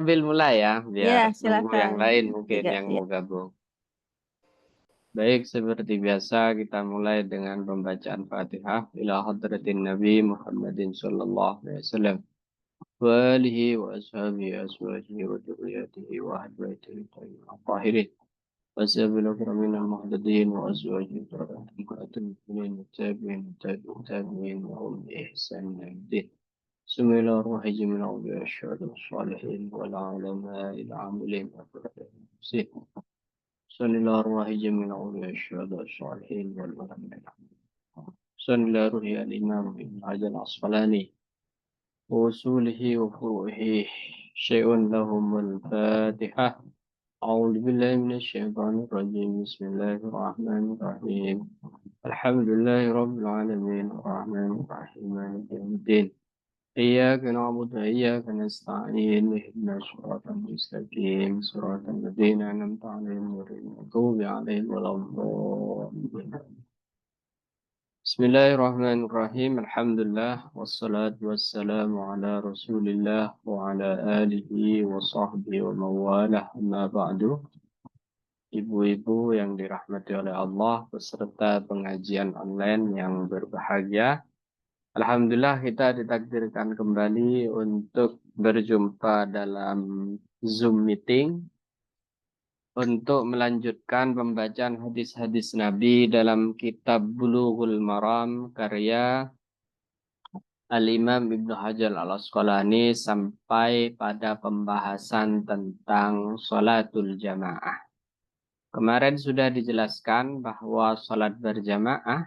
Ambil mulai ya, biar Ya, nunggu yang silakan. lain mungkin Tiga, yang ya. mau gabung. Baik, seperti biasa kita mulai dengan pembacaan Fatihah ila hadratin Nabi Muhammadin sallallahu alaihi wasallam wa alihi wa ashabihi azwajihi wa dzurriyyatihi wa ahli baitihi tahirin wa sabil akramin al-muhtadin wa azwajihi tahirin mu'minin tabi'in tabi'in tabi'in wa hum bi ihsan ila yaumil بسم الله الرحمن الرحيم الأولياء الشهداء الصالحين والعلماء العاملين بسم الله الرحمن الرحيم الأولياء الشهداء الصالحين والعلماء بسم الله الرحمن الإمام ابن حجر العسقلاني وأصوله وفروعه شيء لهم الفاتحة أعوذ بالله من الشيطان الرجيم بسم الله الرحمن الرحيم الحمد لله رب العالمين الرحمن الرحيم مالك يوم الدين إياك نعبد وإياك نستعين اهدنا الصراط المستقيم صراط الذين أنعمت عليهم غير المغضوب عليهم ولا الضالين بسم الله الرحمن الرحيم الحمد لله والصلاة والسلام على رسول الله وعلى آله وصحبه ومن والاه أما بعد. Ibu-ibu yang dirahmati oleh Allah beserta pengajian online yang berbahagia. Alhamdulillah kita ditakdirkan kembali untuk berjumpa dalam Zoom meeting untuk melanjutkan pembacaan hadis-hadis Nabi dalam kitab Bulughul Maram karya Al-Imam Ibnu Hajar Al-Asqalani sampai pada pembahasan tentang sholatul jamaah. Kemarin sudah dijelaskan bahwa sholat berjamaah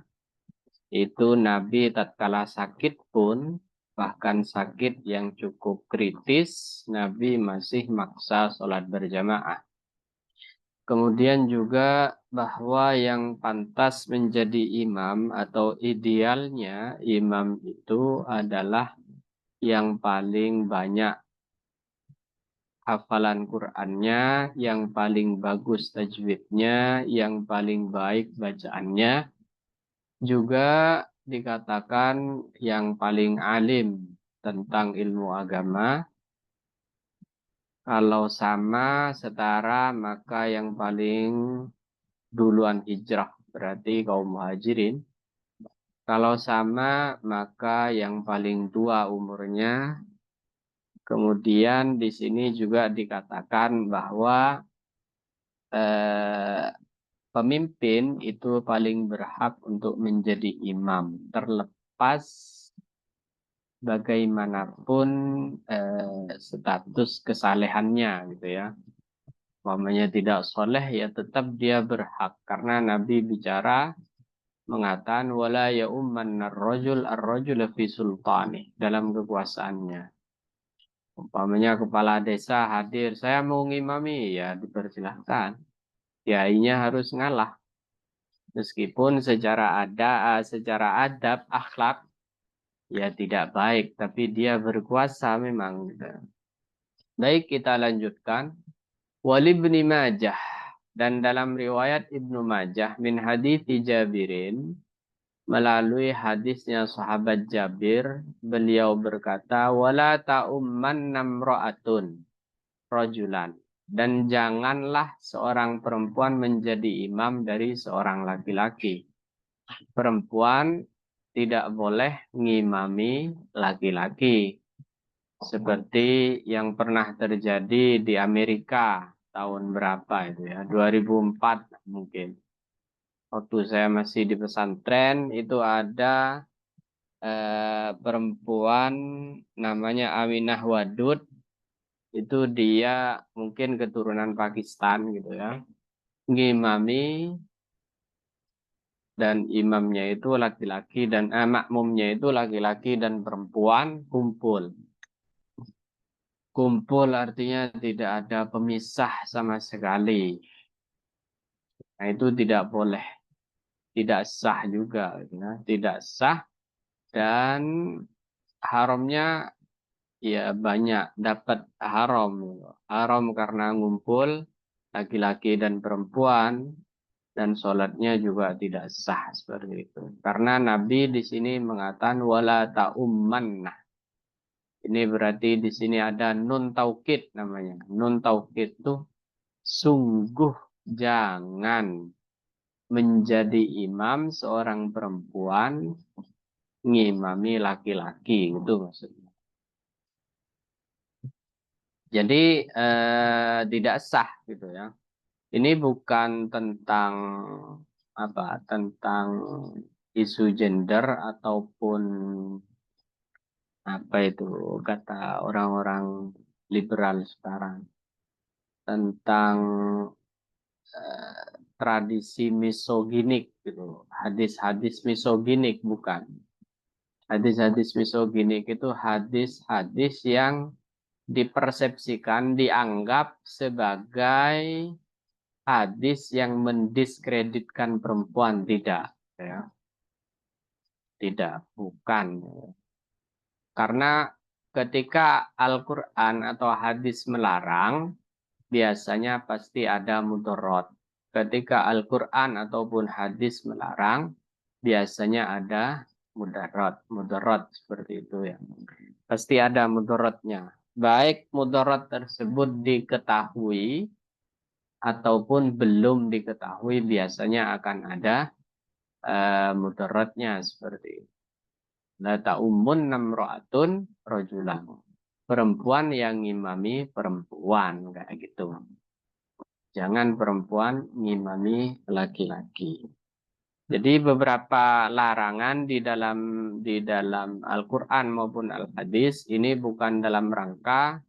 itu Nabi tatkala sakit pun, bahkan sakit yang cukup kritis, Nabi masih maksa sholat berjamaah. Kemudian juga bahwa yang pantas menjadi imam atau idealnya imam itu adalah yang paling banyak hafalan Qur'annya, yang paling bagus tajwidnya, yang paling baik bacaannya, juga dikatakan yang paling alim tentang ilmu agama. Kalau sama setara maka yang paling duluan hijrah berarti kaum muhajirin. Kalau sama maka yang paling tua umurnya. Kemudian di sini juga dikatakan bahwa eh, pemimpin itu paling berhak untuk menjadi imam terlepas bagaimanapun status kesalehannya gitu ya. Umpamanya tidak soleh ya tetap dia berhak karena Nabi bicara mengatakan wala ya umman ar-rajul fi sultani dalam kekuasaannya. Umpamanya kepala desa hadir, saya mau ngimami ya dipersilahkan. Kiainya harus ngalah meskipun secara adab akhlak ya tidak baik tapi dia berkuasa memang gitu. Baik, kita lanjutkan. Wali ibn Majah dan dalam riwayat Ibnu Majah min hadits Jabirin melalui hadisnya sahabat Jabir beliau berkata wala ta'umman namra'atun rajulan dan janganlah seorang perempuan menjadi imam dari seorang laki-laki. Perempuan tidak boleh ngimami laki-laki. Seperti yang pernah terjadi di Amerika tahun berapa itu ya, 2004 mungkin. Waktu saya masih di pesantren itu ada perempuan namanya Aminah Wadud. Itu dia mungkin keturunan Pakistan gitu ya. Ngimami dan imamnya itu laki-laki dan makmumnya itu laki-laki dan perempuan kumpul. Kumpul artinya tidak ada pemisah sama sekali. Nah, itu tidak boleh, tidak sah juga, ya. Tidak sah dan haramnya ya banyak dapat haram. Haram karena ngumpul laki-laki dan perempuan dan sholatnya juga tidak sah seperti itu. Karena Nabi di sini mengatakan wala ta'umman. Ini berarti di sini ada nun taukid namanya. Nun taukid itu sungguh jangan menjadi imam seorang perempuan ngimami laki-laki, gitu maksudnya. Jadi tidak sah gitu ya. Ini bukan tentang apa? Tentang isu gender ataupun apa itu kata orang-orang liberal sekarang tentang tradisi misoginik gitu. Hadis-hadis misoginik bukan. Hadis-hadis misoginik itu hadis-hadis yang dipersepsikan, dianggap sebagai hadis yang mendiskreditkan perempuan. Tidak, ya. Tidak, bukan. Karena ketika Al-Quran atau hadis melarang, biasanya pasti ada mudorot. Ketika Al-Quran ataupun hadis melarang, biasanya ada mudarat. Mudarat seperti itu ya. Pasti ada mudorotnya. Baik mudarat tersebut diketahui ataupun belum diketahui, biasanya akan ada mudaratnya seperti itu. La ta'ummun namra'atun rajulan. Perempuan yang ngimami perempuan kayak gitu. Jangan perempuan ngimami laki-laki. Jadi beberapa larangan di dalam Al-Qur'an maupun Al-Hadis ini bukan dalam rangka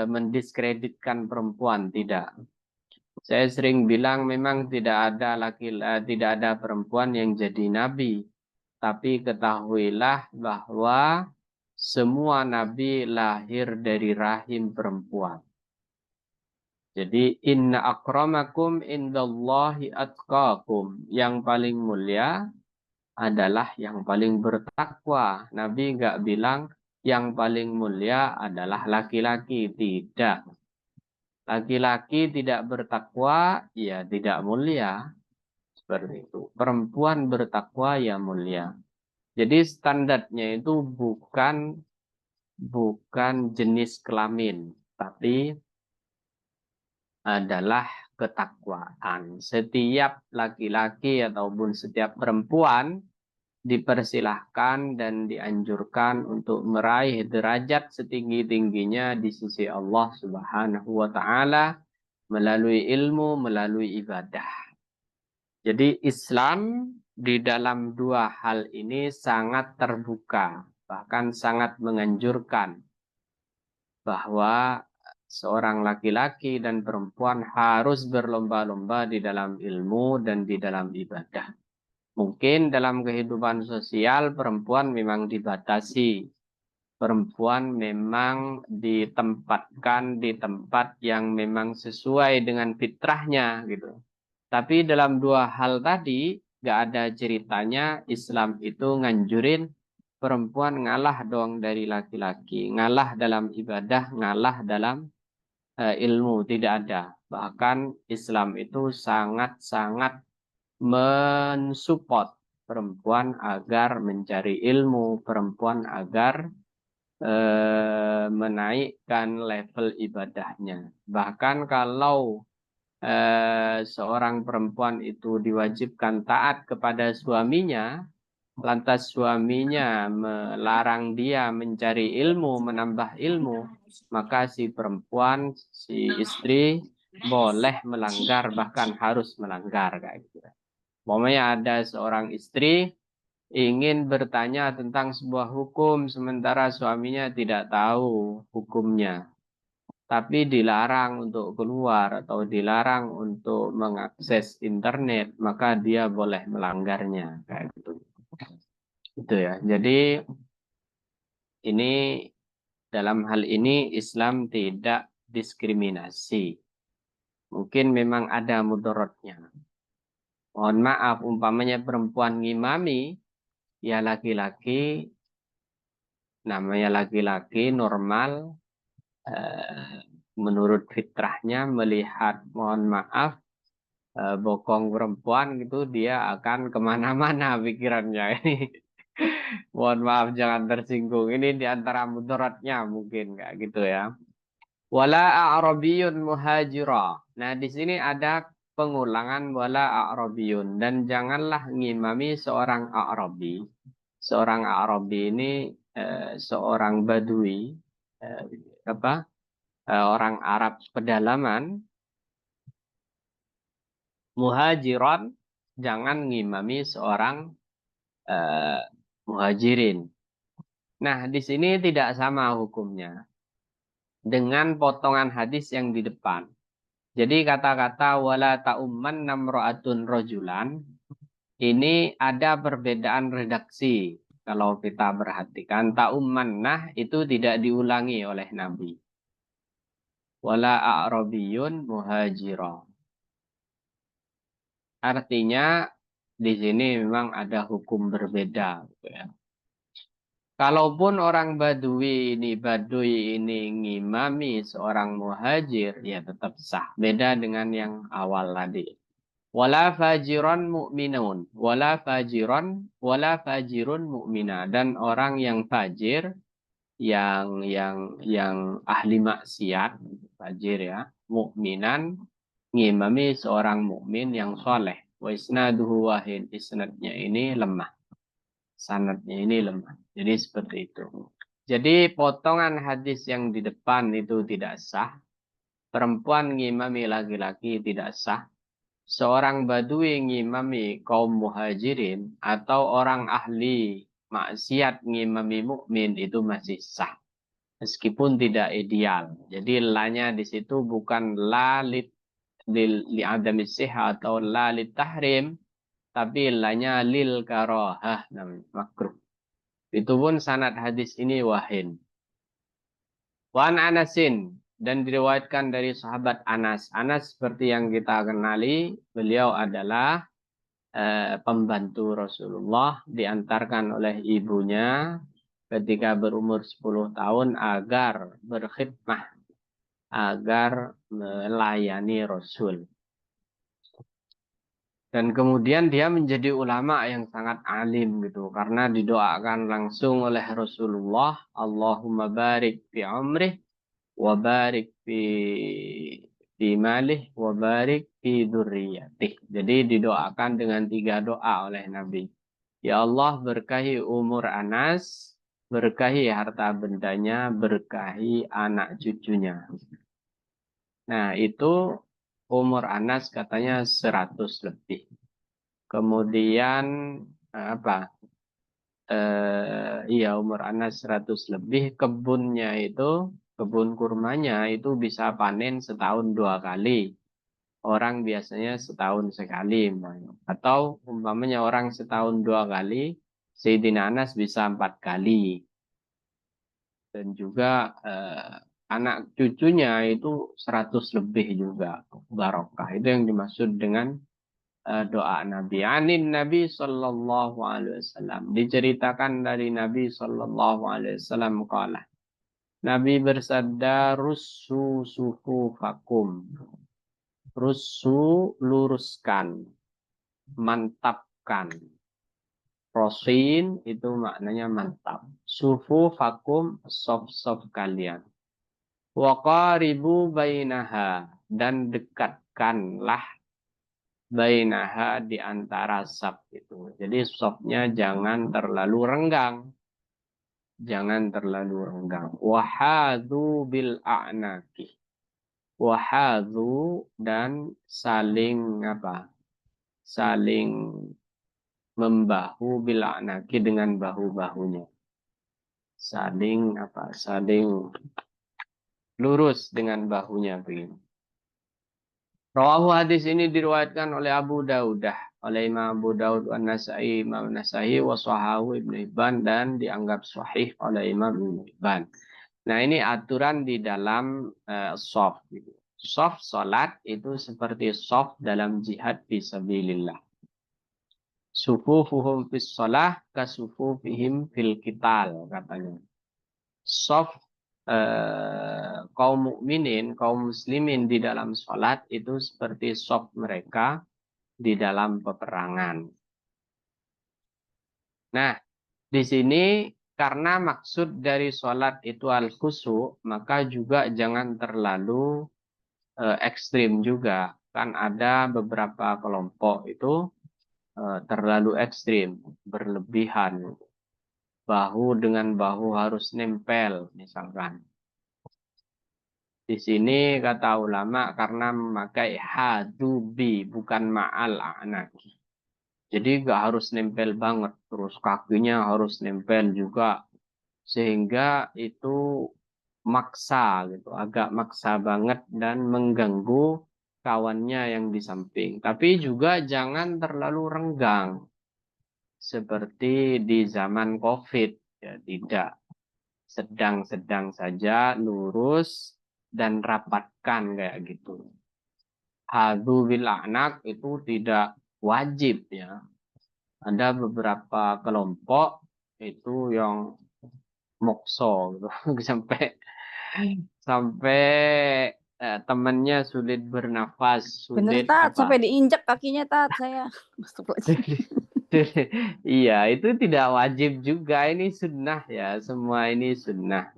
mendiskreditkan perempuan, tidak. Saya sering bilang memang tidak ada perempuan yang jadi nabi. Tapi ketahuilah bahwa semua nabi lahir dari rahim perempuan. Jadi inna akramakum indallahi atqakum. Yang paling mulia adalah yang paling bertakwa. Nabi nggak bilang yang paling mulia adalah laki-laki. Tidak. Laki-laki tidak bertakwa, ya tidak mulia. Seperti itu. Perempuan bertakwa, ya mulia. Jadi standarnya itu bukan jenis kelamin, tapi adalah ketakwaan. Setiap laki-laki ataupun setiap perempuan dipersilahkan dan dianjurkan untuk meraih derajat setinggi-tingginya di sisi Allah Subhanahu wa taala melalui ilmu, melalui ibadah. Jadi Islam di dalam dua hal ini sangat terbuka, bahkan sangat menganjurkan bahwa seorang laki-laki dan perempuan harus berlomba-lomba di dalam ilmu dan di dalam ibadah. Mungkin dalam kehidupan sosial perempuan memang dibatasi. Perempuan memang ditempatkan di tempat yang memang sesuai dengan fitrahnya gitu. Tapi dalam dua hal tadi gak ada ceritanya Islam itu nganjurin perempuan ngalah dong dari laki-laki, ngalah dalam ibadah, ngalah dalam ilmu, tidak ada. Bahkan Islam itu sangat-sangat mensupport perempuan agar mencari ilmu, perempuan agar menaikkan level ibadahnya. Bahkan kalau seorang perempuan itu diwajibkan taat kepada suaminya, lantas suaminya melarang dia mencari ilmu, menambah ilmu, maka si perempuan, si istri boleh melanggar, bahkan harus melanggar kayak gitu. Pokoknya ada seorang istri ingin bertanya tentang sebuah hukum sementara suaminya tidak tahu hukumnya, tapi dilarang untuk keluar atau dilarang untuk mengakses internet, maka dia boleh melanggarnya kayak gitu. Itu ya. Jadi ini dalam hal ini Islam tidak diskriminasi. Mungkin memang ada mudaratnya. Mohon maaf, umpamanya perempuan ngimami, ya laki-laki, namanya laki-laki normal, menurut fitrahnya melihat, mohon maaf, bokong perempuan gitu, dia akan kemana-mana pikirannya ini. Mohon maaf jangan tersinggung. Ini di antara mudaratnya mungkin kayak gitu ya. Wala a'rabiyun muhajira. Nah, di sini ada pengulangan wala a'rabiyun dan janganlah ngimami seorang a'rabi. Seorang a'rabi ini seorang badui eh, apa? Orang Arab pedalaman muhajiran jangan ngimami seorang eh, muhajirin. Nah, di sini tidak sama hukumnya dengan potongan hadis yang di depan. Jadi kata-kata wala ta'umman namra'atun rojulan ini ada perbedaan redaksi. Kalau kita perhatikan ta'ummannah itu tidak diulangi oleh Nabi. Wala a'rabiyun muhajira. Artinya di sini memang ada hukum berbeda gitu ya. Kalaupun orang Badui ini ngimami seorang muhajir, ya tetap sah. Beda dengan yang awal tadi. Wala fajiron mu'minun. Wala fajirun mu'mina. Dan orang yang fajir, yang ahli maksiat, fajir ya, mu'minan, ngimami seorang mukmin yang soleh. Wa isnaduhu wahin. Isnadnya ini lemah. Sanadnya ini lemah. Jadi seperti itu. Jadi potongan hadis yang di depan itu tidak sah. Perempuan ngimami laki-laki tidak sah. Seorang badui ngimami kaum muhajirin atau orang ahli maksiat ngimami mukmin itu masih sah. Meskipun tidak ideal. Jadi lanya di situ bukan la li adami sihah atau la lit tahrim, tapi lanya lil karohah namanya makruh. Itu pun sanad hadis ini wahin. Wan Anasin dan diriwayatkan dari sahabat Anas. Anas seperti yang kita kenali, beliau adalah pembantu Rasulullah diantarkan oleh ibunya ketika berumur 10 tahun agar berkhidmah, agar melayani Rasul. Dan kemudian dia menjadi ulama yang sangat alim gitu. Karena didoakan langsung oleh Rasulullah. Allahumma barik fi umrih. Wa barik fi malih. Wa barik fi dzurriyyatih. Jadi didoakan dengan 3 doa oleh Nabi. Ya Allah berkahi umur Anas. Berkahi harta bendanya. Berkahi anak cucunya. Nah itu umur Anas katanya 100 lebih. Kemudian apa? Iya umur Anas 100 lebih. Kebunnya itu, kebun kurmanya itu bisa panen setahun 2 kali. Orang biasanya setahun sekali. Atau umpamanya orang setahun 2 kali, Sayyidina Anas bisa 4 kali. Dan juga anak cucunya itu 100 lebih juga. Barokah. Itu yang dimaksud dengan doa Nabi. Anin Nabi Sallallahu Alaihi Wasallam. Diceritakan dari Nabi Sallallahu Alaihi Wasallam kala. Nabi bersabda, Russu sufufakum. Russu luruskan. Mantapkan. Rosin itu maknanya mantap. Sufufakum sof-sof kalian. Waqaribu bainaha. Dan dekatkanlah bainaha di antara saf itu. Jadi safnya jangan terlalu renggang. Jangan terlalu renggang. Wahadu bil a'naki. Wahadu dan saling apa? Saling membahu bil a'naki dengan bahu-bahunya. Saling apa? Saling lurus dengan bahunya begini. Rawahu hadis ini diriwayatkan oleh Abu Daudah, oleh Imam Abu Daud An-Nasai, Imam Nasai, Wasahahu Ibnu Hibban dan dianggap sahih oleh Imam Ibnu Hibban. Nah ini aturan di dalam soft. Gitu. Soft salat itu seperti soft dalam jihad fisabilillah. Sufufuhum fis salah kasufufihim fil qital katanya. Soft kaum mukminin, kaum muslimin di dalam sholat itu seperti soft mereka di dalam peperangan. Nah, Di sini karena maksud dari sholat itu al-khusu, maka juga jangan terlalu ekstrim juga. Kan ada beberapa kelompok itu terlalu ekstrim, berlebihan. Bahu dengan bahu harus nempel, misalkan. Di sini kata ulama karena memakai hadubi, bukan ma'al anak. Jadi nggak harus nempel banget, terus kakinya harus nempel juga. Sehingga itu maksa gitu, agak maksa banget dan mengganggu kawannya yang di samping. Tapi juga jangan terlalu renggang seperti di zaman COVID, ya tidak, sedang-sedang saja, lurus dan rapatkan kayak gitu. Hadu bil anak itu tidak wajib ya. Ada beberapa kelompok itu yang mokso gitu sampai sampai temannya sulit bernafas, Bener sulit Tat, apa. sampai diinjak kakinya Tat saya. Astagfirullahaladzim. Iya, itu tidak wajib juga. Ini sunnah ya, semua ini sunnah.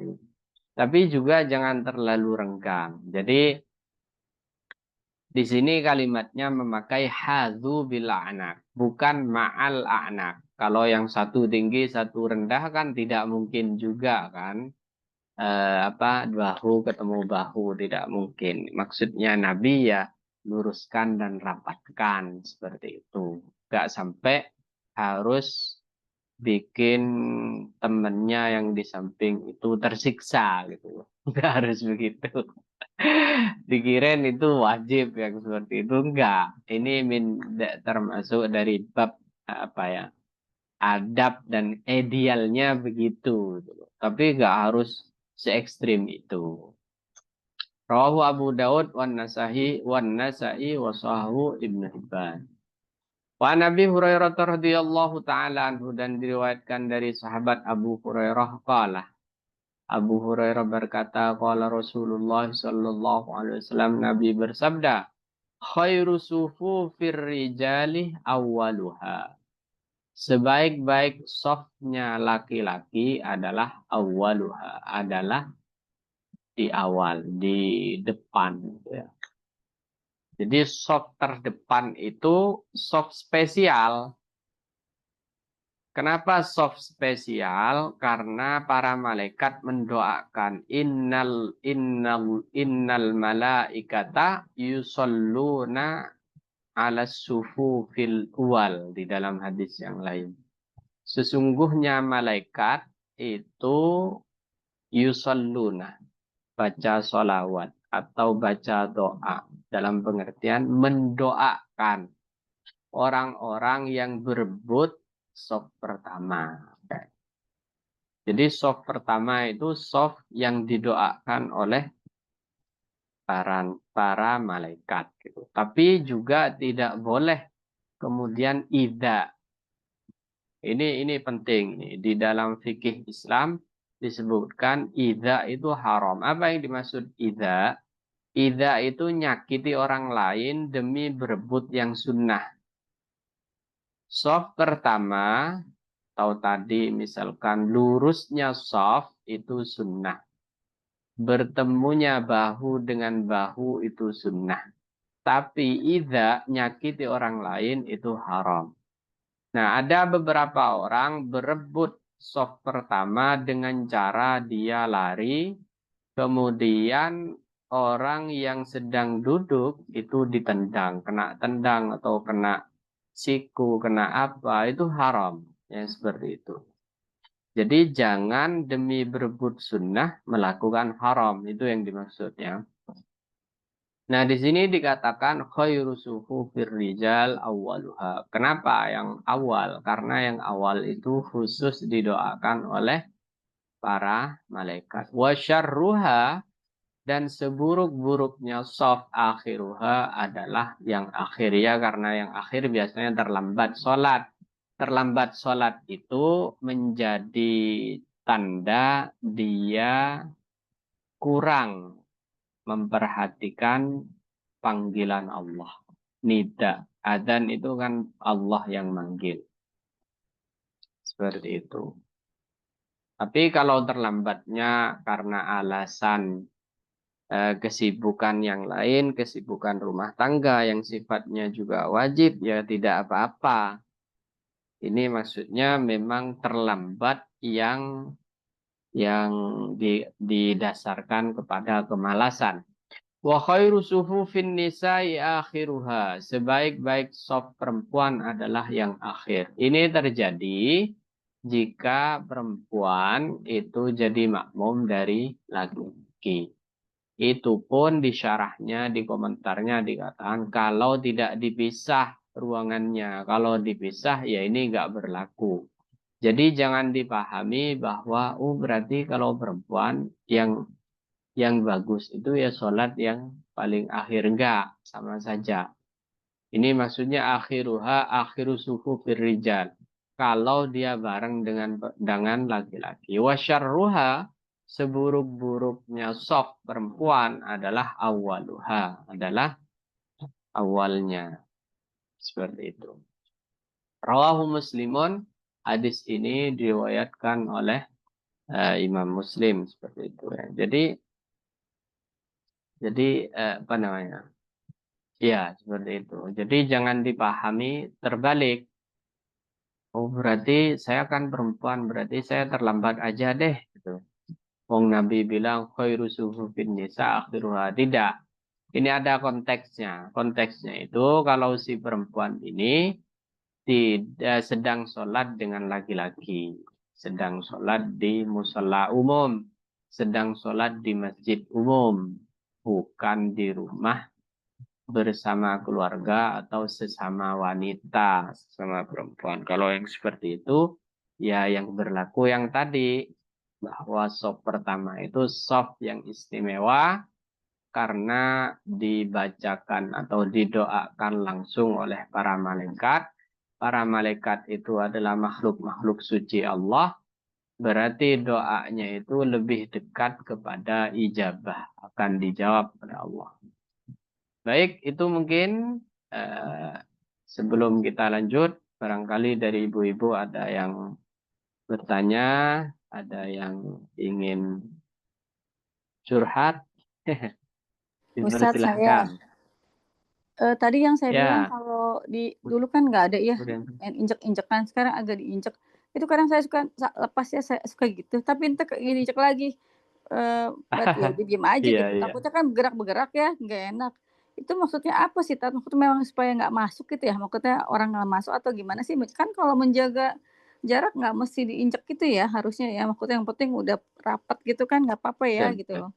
Tapi juga jangan terlalu renggang. Jadi di sini kalimatnya memakai hadzu bil anak, bukan ma'al anak. Kalau yang satu tinggi, satu rendah kan tidak mungkin juga kan. Bahu ketemu bahu tidak mungkin. Maksudnya Nabi ya luruskan dan rapatkan seperti itu. Gak sampai harus bikin temennya yang di samping itu tersiksa gitu. Nggak harus begitu. Dikirain itu wajib yang seperti itu. Enggak. Ini termasuk dari bab apa ya, adab dan idealnya begitu gitu. Tapi nggak harus se ekstrim itu. Rawahu Abu Daud wan Nasa'i wa sahahu Ibnu Hibban. Wa Nabi Hurairah radhiyallahu taala anhu, dan diriwayatkan dari sahabat Abu Hurairah qala. Abu Hurairah berkata, qala Rasulullah sallallahu alaihi wasallam, Nabi bersabda, khairu sufufir rijali awwaluha. Sebaik-baik softnya laki-laki adalah awwaluha, adalah di awal, di depan. Ya. Jadi soft terdepan itu soft spesial. Kenapa soft spesial? Karena para malaikat mendoakan innal malaikata yusalluna ala sufufil uwal di dalam hadis yang lain. Sesungguhnya malaikat itu yusalluna, baca sholawat atau baca doa, dalam pengertian mendoakan orang-orang yang berebut saf pertama. Jadi saf pertama itu saf yang didoakan oleh para malaikat gitu. Tapi juga tidak boleh kemudian ida. Ini penting nih. Di dalam fikih Islam disebutkan ida itu haram. Apa yang dimaksud ida? Ida itu nyakiti orang lain demi berebut yang sunnah. Soft pertama, atau tadi misalkan lurusnya soft itu sunnah. Bertemunya bahu dengan bahu itu sunnah. Tapi ida nyakiti orang lain itu haram. Nah, ada beberapa orang berebut soft pertama dengan cara dia lari, kemudian orang yang sedang duduk itu ditendang, kena tendang atau kena siku, kena apa, itu haram. Ya, seperti itu. Jadi jangan demi berebut sunnah melakukan haram, itu yang dimaksudnya. Nah, di sini dikatakan khairu suhufir rijal awwaluha. Kenapa yang awal? Karena yang awal itu khusus didoakan oleh para malaikat. Wa syarruha, dan seburuk-buruknya shaf akhiruha adalah yang akhir, ya, karena yang akhir biasanya terlambat sholat. Terlambat sholat itu menjadi tanda dia kurang memperhatikan panggilan Allah. Nida. Adzan itu kan Allah yang manggil. seperti itu. Tapi kalau terlambatnya karena alasan kesibukan yang lain, kesibukan rumah tangga yang sifatnya juga wajib, ya tidak apa-apa. Ini maksudnya memang terlambat yang didasarkan kepada kemalasan. Wa khairu sufufin nisa'i akhiruha. Sebaik-baik saf perempuan adalah yang akhir. Ini terjadi jika perempuan itu jadi makmum dari laki-laki. Itu pun di syarahnya, di komentarnya dikatakan kalau tidak dipisah ruangannya. Kalau dipisah ya ini nggak berlaku. Jadi jangan dipahami bahwa berarti kalau perempuan yang bagus itu ya sholat yang paling akhir, enggak, sama saja. Ini maksudnya akhiruha akhiru sufu firrijal. Kalau dia bareng dengan laki-laki. Wasyarruha, seburuk-buruknya soft perempuan adalah awaluha, adalah awalnya. Seperti itu. Rawahu Muslimun, hadis ini diriwayatkan oleh Imam Muslim, seperti itu ya. Jadi apa namanya? Ya, seperti itu. Jadi jangan dipahami terbalik. Oh, berarti saya kan perempuan, berarti saya terlambat aja deh, gitu. Wong Nabi bilang khairu suhufin nisa akhiruha. Tidak. Ini ada konteksnya. Konteksnya itu kalau si perempuan ini tidak sedang sholat dengan laki-laki, sedang sholat di musola umum, sedang sholat di masjid umum, bukan di rumah bersama keluarga atau sesama wanita, sesama perempuan. Kalau yang seperti itu, ya yang berlaku yang tadi, bahwa sop pertama itu sop yang istimewa karena dibacakan atau didoakan langsung oleh para malaikat. Para malaikat itu adalah makhluk-makhluk suci Allah. Berarti doanya itu lebih dekat kepada ijabah, akan dijawab oleh Allah. Baik, itu mungkin eh, sebelum kita lanjut, barangkali dari ibu-ibu ada yang bertanya, ada yang ingin curhat, Ustadz saya, dipersilahkan. tadi yang saya bilang Ya, kalau dulu kan nggak ada ya kemudian. injek-injekan, sekarang agak diinjek. Itu kadang saya suka lepas ya, saya suka gitu. Tapi entar diinjek lagi, berarti ya udah diem aja Iya, gitu. iya. Takutnya kan bergerak-bergerak ya, nggak enak. Itu maksudnya apa sih, Tat? Maksudnya memang supaya nggak masuk gitu ya? Maksudnya orang nggak masuk atau gimana sih? Kan kalau menjaga jarak nggak mesti diinjek gitu ya harusnya ya. Maksudnya yang penting udah rapat gitu kan nggak apa-apa ya Betul, gitu betul. loh.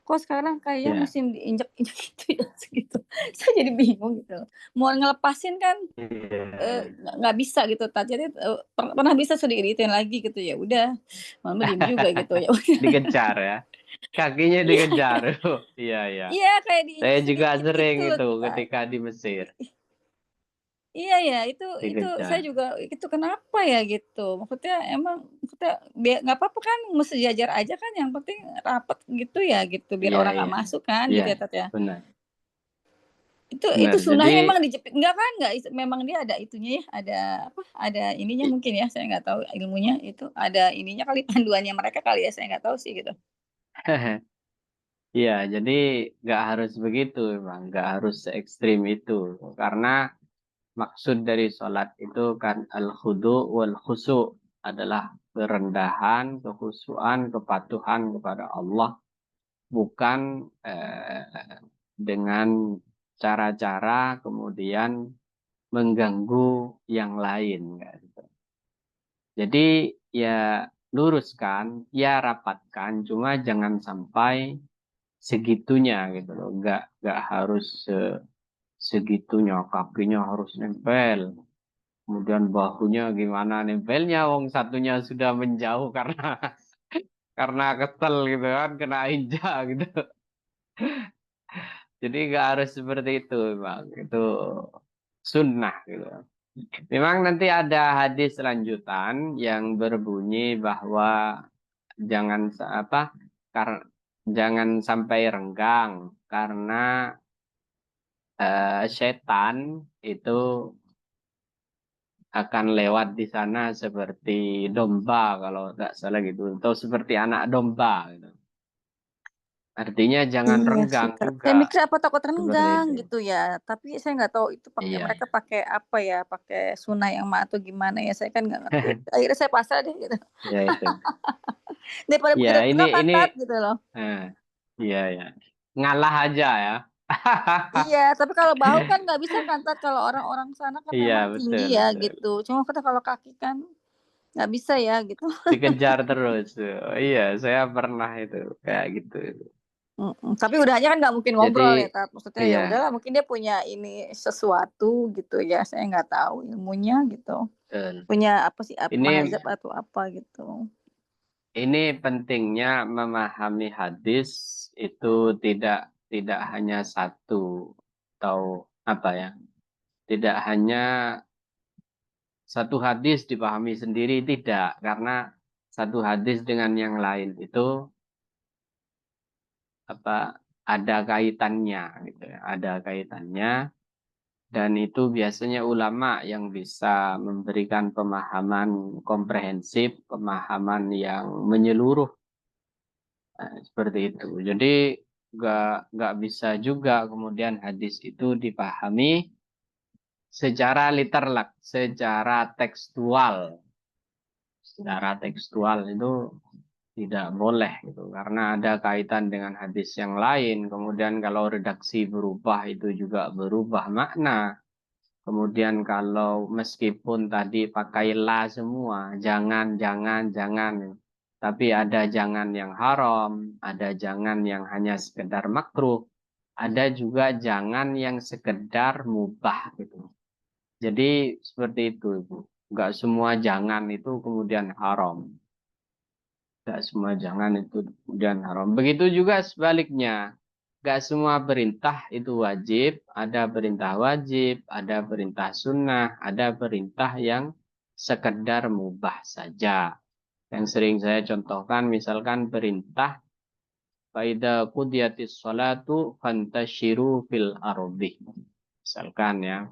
Kok sekarang kayaknya Ya. mesti diinjek-injek gitu ya segitu. Saya jadi bingung gitu loh. Mau ngelepasin kan Iya. nggak bisa gitu, Tat. Jadi pernah bisa sudah diiritin lagi gitu, ya udah mama diem juga gitu ya. Dikejar ya. Kakinya Iya, dikejar. Iya, iya. iya kayak Saya diinjek juga sedikit sering gitu loh, itu Tat. ketika di Mesir. Iya ya, itu saya Dikejar. juga itu kenapa ya gitu. Maksudnya emang maksudnya nggak apa-apa kan, mesti sejajar aja kan, yang penting rapat gitu ya gitu, biar Iya, orang nggak iya. masuk kan Iya, gitu ya, Tat, ya. benar. Itu Benar. sunahnya Jadi memang dijepit enggak kan? Enggak, memang dia ada itunya ya, ada apa, ada ininya mungkin ya, saya nggak tahu ilmunya itu, ada ininya kali, panduannya mereka kali ya, saya nggak tahu sih gitu. iya, jadi nggak harus begitu, Bang. Nggak harus se ekstrim itu. Karena maksud dari sholat itu kan al-khudu wal khusu adalah kerendahan, kekhusyuan, kepatuhan kepada Allah, bukan dengan cara-cara kemudian mengganggu yang lain. Kan. Jadi ya luruskan, ya rapatkan, cuma jangan sampai segitunya gitu loh. Nggak harus segitunya, kakinya harus nempel. Kemudian bahunya gimana nempelnya, wong satunya sudah menjauh karena karena kesel gitu kan, kena injak gitu. Jadi nggak harus seperti itu, Bang. Itu sunnah gitu. Memang nanti ada hadis lanjutan yang berbunyi bahwa jangan apa jangan sampai renggang karena setan itu akan lewat di sana seperti domba kalau nggak salah gitu, atau seperti anak domba gitu. Artinya jangan Iya sih, renggang Kak. Saya juga mikir apa takut seperti renggang itu. gitu ya, tapi saya nggak tahu itu Iya, mereka iya. pakai apa ya, pakai sunai yang ma atau gimana ya, saya kan nggak ngerti. Akhirnya saya pasrah deh gitu. Ya itu. Daripada Ya begitu ini tinggal kan, ini Tat, gitu loh. iya ya. Ngalah aja ya. Iya, tapi kalau bahu kan nggak bisa kan, Tat, kalau orang-orang sana kan Iya memang tinggi betul ya betul. gitu. Cuma kita kalau kaki kan nggak bisa ya gitu. Dikejar terus. Oh, iya, saya pernah itu kayak gitu. Tapi udahnya kan nggak mungkin ngobrol ya, Jadi Tat, maksudnya ya iya, udahlah mungkin dia punya ini sesuatu gitu ya, saya nggak tahu ilmunya gitu. betul. Punya apa sih, Ini mahadzab atau apa gitu. ini pentingnya memahami hadis itu tidak tidak hanya satu atau apa ya? Tidak hanya satu hadis dipahami sendiri tidak, karena satu hadis dengan yang lain itu apa ada kaitannya gitu ya, ada kaitannya dan itu biasanya ulama yang bisa memberikan pemahaman komprehensif, pemahaman yang menyeluruh. Seperti itu. Jadi nggak bisa juga kemudian hadis itu dipahami secara literal, secara tekstual. Secara tekstual itu tidak boleh gitu karena ada kaitan dengan hadis yang lain. Kemudian kalau redaksi berubah itu juga berubah makna. Kemudian kalau meskipun tadi pakai la semua, jangan, jangan, jangan. Tapi ada jangan yang haram, ada jangan yang hanya sekedar makruh, ada juga jangan yang sekedar mubah gitu. Jadi seperti itu, Ibu. Enggak semua jangan itu kemudian haram. Enggak semua jangan itu kemudian haram. Begitu juga sebaliknya. Gak semua perintah itu wajib, ada perintah wajib, ada perintah sunnah, ada perintah yang sekedar mubah saja. Yang sering saya contohkan misalkan perintah faida qudiyatis salatu fantashiru fil ardi. Misalkan ya,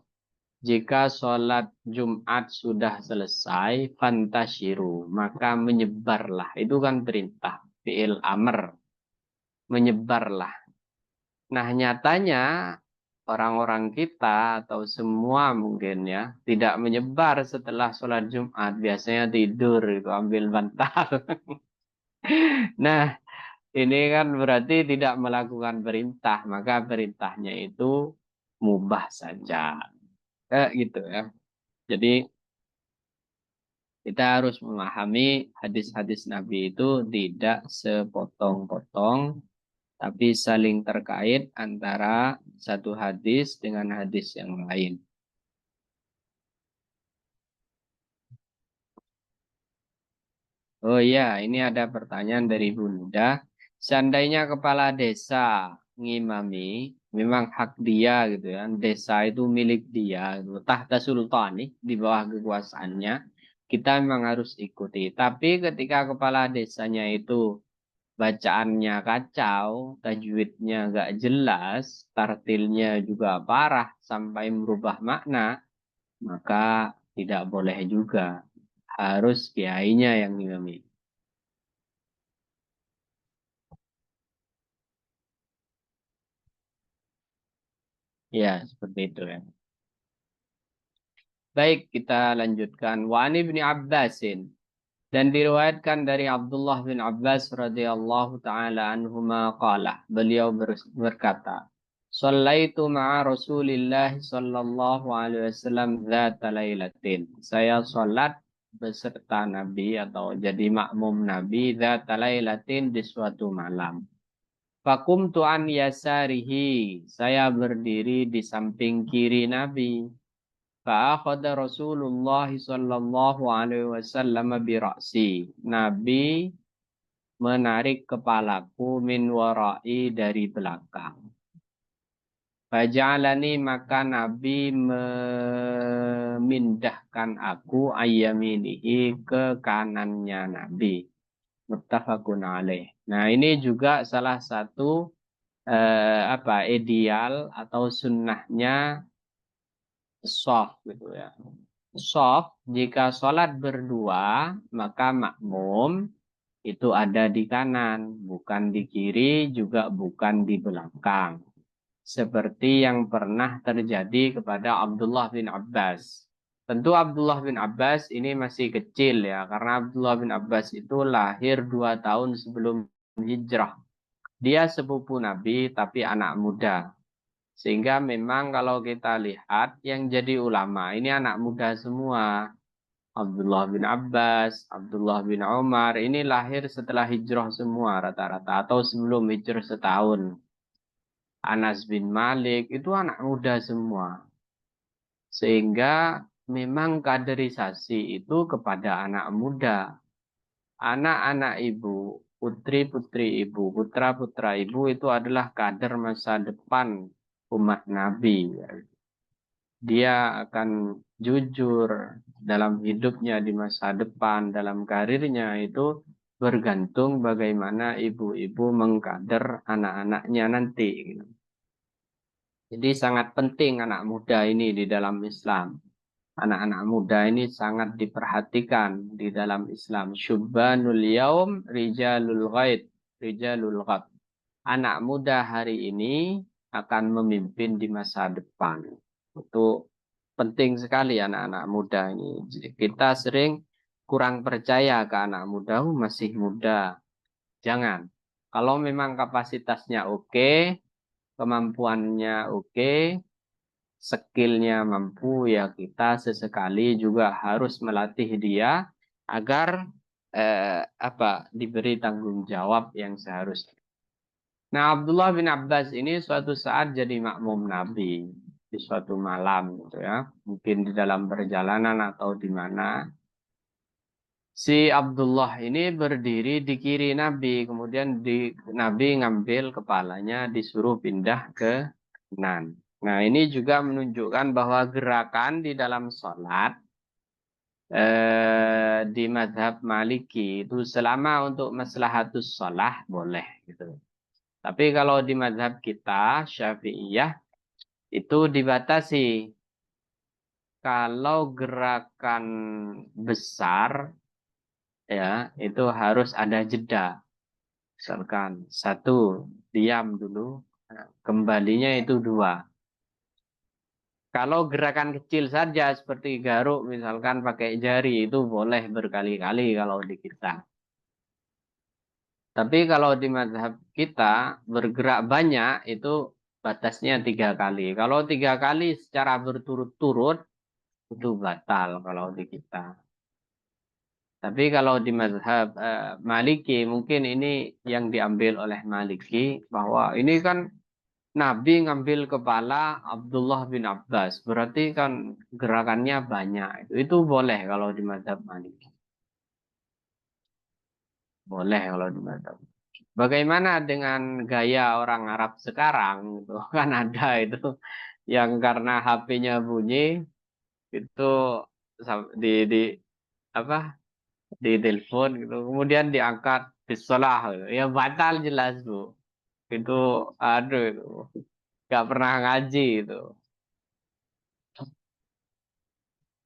jika sholat Jumat sudah selesai, fantashiru, maka menyebarlah. Itu kan perintah, fi'il amr, menyebarlah. Nah, nyatanya orang-orang kita atau semua mungkin ya tidak menyebar setelah sholat Jumat. Biasanya tidur itu ambil bantal. Nah, ini kan berarti tidak melakukan perintah, maka perintahnya itu mubah saja. Gitu ya. Jadi kita harus memahami hadis-hadis Nabi itu tidak sepotong-potong tapi saling terkait antara satu hadis dengan hadis yang lain. Oh iya, ini ada pertanyaan dari Bunda. Seandainya kepala desa ngimami, memang hak dia gitu ya. Desa itu milik dia, gitu. Tahta sultani di bawah kekuasaannya. Kita memang harus ikuti. Tapi ketika kepala desanya itu bacaannya kacau, tajwidnya nggak jelas, tartilnya juga parah sampai merubah makna, maka tidak boleh juga. Harus kiainya yang ngimami. Ya, seperti itu ya. Baik, kita lanjutkan. Wa an ibni Abbasin. Dan diriwayatkan dari Abdullah bin Abbas radhiyallahu taala anhuma qala. Beliau berkata, "Shallaitu ma'a Rasulillah sallallahu alaihi wasallam dzata lailatin." Saya salat beserta Nabi atau jadi makmum Nabi dzata lailatin di suatu malam. Fakumtu an yasarihi. Saya berdiri di samping kiri Nabi. Fa'akhadha Rasulullah sallallahu alaihi wasallam bi ra'si. Nabi menarik kepalaku min warai dari belakang. Faja'alani maka Nabi memindahkan aku ayyaminihi ke kanannya Nabi. Muttafaqun alaih. Nah, ini juga salah satu ideal atau sunnahnya soft gitu ya. Shaf, jika sholat berdua, maka makmum itu ada di kanan, bukan di kiri, juga bukan di belakang. Seperti yang pernah terjadi kepada Abdullah bin Abbas. Tentu Abdullah bin Abbas ini masih kecil ya, karena Abdullah bin Abbas itu lahir 2 tahun sebelum hijrah. Dia sepupu Nabi tapi anak muda. Sehingga memang kalau kita lihat yang jadi ulama ini anak muda semua. Abdullah bin Abbas, Abdullah bin Umar ini lahir setelah hijrah semua rata-rata atau sebelum hijrah setahun. Anas bin Malik itu anak muda semua. Sehingga memang kaderisasi itu kepada anak muda. Anak-anak ibu, putri-putri ibu, putra-putra ibu itu adalah kader masa depan umat Nabi. Dia akan jujur dalam hidupnya di masa depan, dalam karirnya itu bergantung bagaimana ibu-ibu mengkader anak-anaknya nanti, gitu. Jadi sangat penting anak muda ini di dalam Islam. Anak-anak muda ini sangat diperhatikan di dalam Islam. Syubbanul yaum rijalul ghaid, rijalul ghad. Anak muda hari ini akan memimpin di masa depan. Itu penting sekali anak-anak muda ini. Jadi kita sering kurang percaya ke anak muda, masih muda. Jangan. Kalau memang kapasitasnya oke, kemampuannya oke, skillnya mampu, ya kita sesekali juga harus melatih dia agar diberi tanggung jawab yang seharusnya. Nah, Abdullah bin Abbas ini suatu saat jadi makmum Nabi di suatu malam gitu ya. Mungkin di dalam perjalanan atau di mana. Si Abdullah ini berdiri di kiri Nabi, kemudian Nabi ngambil kepalanya disuruh pindah ke kanan. Nah, ini juga menunjukkan bahwa gerakan di dalam sholat di mazhab Maliki itu selama untuk maslahatus sholah boleh gitu. Tapi kalau di mazhab kita Syafi'iyah itu dibatasi. Kalau gerakan besar ya itu harus ada jeda. Misalkan satu, diam dulu, kembalinya itu dua. Kalau gerakan kecil saja seperti garuk misalkan pakai jari itu boleh berkali-kali kalau di kita. Tapi kalau di mazhab kita bergerak banyak itu batasnya 3 kali. Kalau 3 kali secara berturut-turut itu batal kalau di kita. Tapi kalau di mazhab Maliki mungkin ini yang diambil oleh Maliki bahwa ini kan Nabi ngambil kepala Abdullah bin Abbas. Berarti kan gerakannya banyak. Itu boleh kalau di mazhab Maliki. Boleh kalau di mazhab. Bagaimana dengan gaya orang Arab sekarang? Itu kan ada itu yang karena HP-nya bunyi itu di apa di telepon gitu, kemudian diangkat bisalah gitu. Ya batal jelas bu. Itu aduh itu nggak pernah ngaji itu.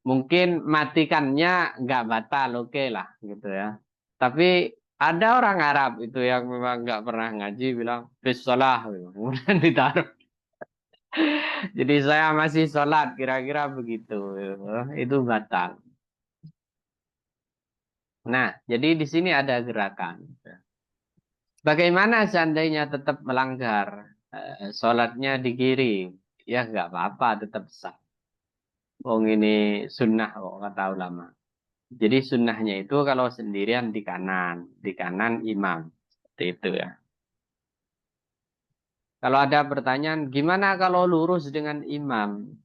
Mungkin matikannya nggak batal, oke lah gitu ya. Tapi ada orang Arab itu yang memang nggak pernah ngaji bilang bisalah gitu. Kemudian ditaruh. Jadi saya masih sholat kira-kira begitu gitu. Itu batal. Nah, jadi di sini ada gerakan. Bagaimana seandainya tetap melanggar sholatnya di kiri? Ya nggak apa-apa, tetap sah. Wong ini sunnah kok kata ulama. Jadi sunnahnya itu kalau sendirian di kanan imam. Seperti itu ya. Kalau ada pertanyaan, gimana kalau lurus dengan imam?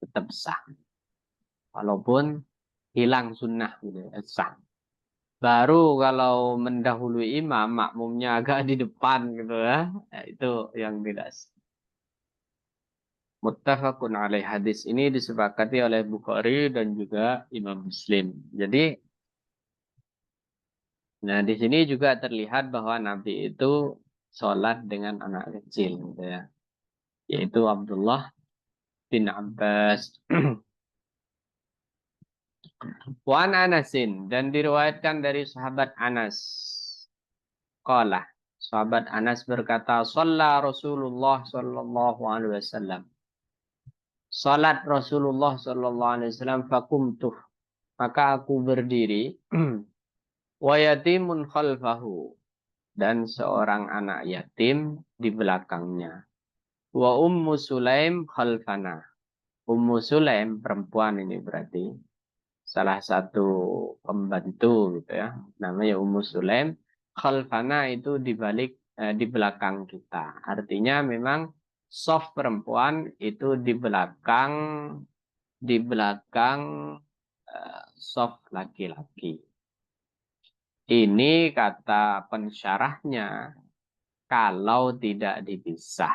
Tetap sah. Walaupun hilang sunnah gitu, sah. Baru kalau mendahului imam, makmumnya agak di depan gitu ya. Nah, itu yang tidak sah. Muttafaqun alaih, hadis ini disepakati oleh Bukhari dan juga Imam Muslim. Jadi, nah di sini juga terlihat bahwa Nabi itu sholat dengan anak kecil, gitu ya, yaitu Abdullah bin Abbas. Wan Anasin, dan diriwayatkan dari sahabat Anas. Qala, sahabat Anas berkata, Shalla Rasulullah sallallahu alaihi wasallam. Salat Rasulullah sallallahu alaihi wasallam fakumtuh. Maka aku berdiri. Wa yatimun khalfahu. Dan seorang anak yatim di belakangnya. Wa ummu Sulaim khalfana. Ummu Sulaim, perempuan ini berarti. Salah satu pembantu gitu ya. Namanya Ummu Sulaim. Khalfana itu di belakang kita. Artinya memang soft perempuan itu di belakang soft laki-laki. Ini kata pensyarahnya kalau tidak dipisah.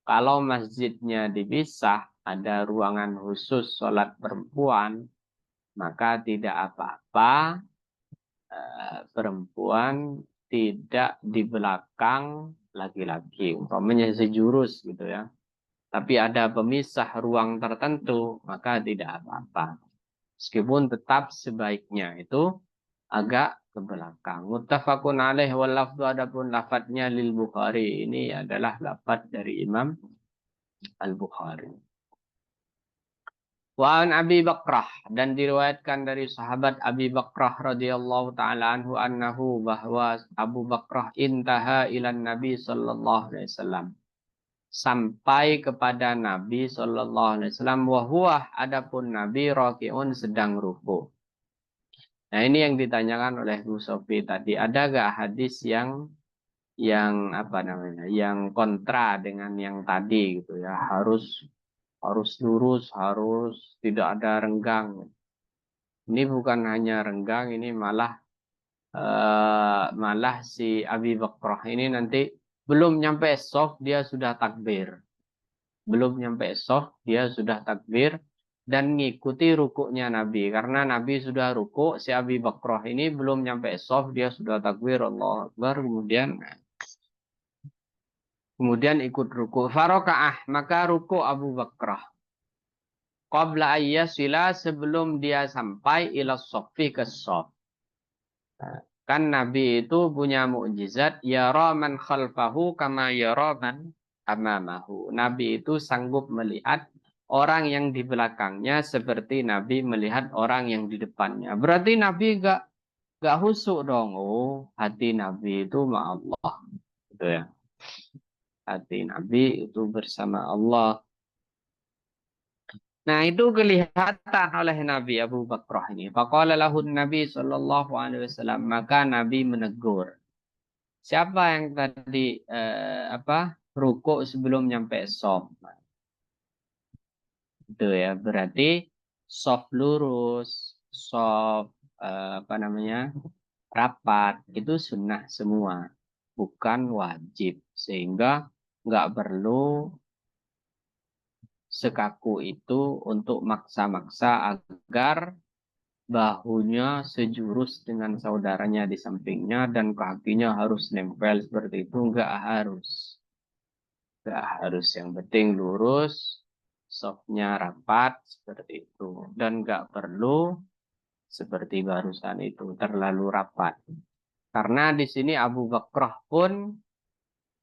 Kalau masjidnya dipisah, ada ruangan khusus sholat perempuan, maka tidak apa-apa perempuan tidak di belakang laki-laki. Umpamanya sejurus gitu ya. Tapi ada pemisah ruang tertentu, maka tidak apa-apa. Meskipun tetap sebaiknya itu agak ke belakang. Muttafaqun alaih wal lafdhu, adapun lafadznya lil Bukhari. Ini adalah lafadz dari Imam Al-Bukhari. Wa an Abi Bakrah, dan diriwayatkan dari sahabat Abi Bakrah radhiyallahu taala anhu annahu, bahwa Abu Bakrah intaha ilan Nabi sallallahu alaihi wasallam, sampai kepada Nabi sallallahu alaihi wasallam, wa huwa, adapun Nabi raki'un, sedang ruku'. Nah, ini yang ditanyakan oleh Bu Sofi tadi. Ada gak hadis yang apa namanya, yang kontra dengan yang tadi gitu ya? Harus lurus, harus tidak ada renggang. Ini bukan hanya renggang, ini malah si Abi Bakrah ini nanti belum nyampe soft dia sudah takbir. Belum nyampe soft dia sudah takbir dan ngikuti rukuknya Nabi. Karena Nabi sudah rukuk, si Abi Bakrah ini belum nyampe soft dia sudah takbir Allahu Akbar, kemudian ikut rukuk. Faroka'ah, maka rukuk Abu Bakrah. Qabla ayyasila, sebelum dia sampai ila sofi, ke sof. Kan Nabi itu punya mukjizat, yara man khalfahu kama yara man amamahu. Nabi itu sanggup melihat orang yang di belakangnya seperti Nabi melihat orang yang di depannya. Berarti Nabi gak husuk dong. Oh, hati Nabi itu ma Allah. Gitu ya. Hati Nabi itu bersama Allah. Nah, itu kelihatan oleh Nabi Abu Bakrah ini. Faqala lahun Nabi sallallahu alaihi wasallam, maka Nabi menegur. Siapa yang tadi rukuk sebelum nyampe soft? Itu ya, berarti soft lurus, soft rapat, itu sunnah semua, bukan wajib. Sehingga nggak perlu sekaku itu untuk maksa-maksa agar bahunya sejurus dengan saudaranya di sampingnya dan kakinya harus nempel seperti itu. Nggak harus. Nggak harus. Yang penting lurus, softnya rapat seperti itu. Dan nggak perlu seperti barusan itu terlalu rapat. Karena di sini Abu Bakrah pun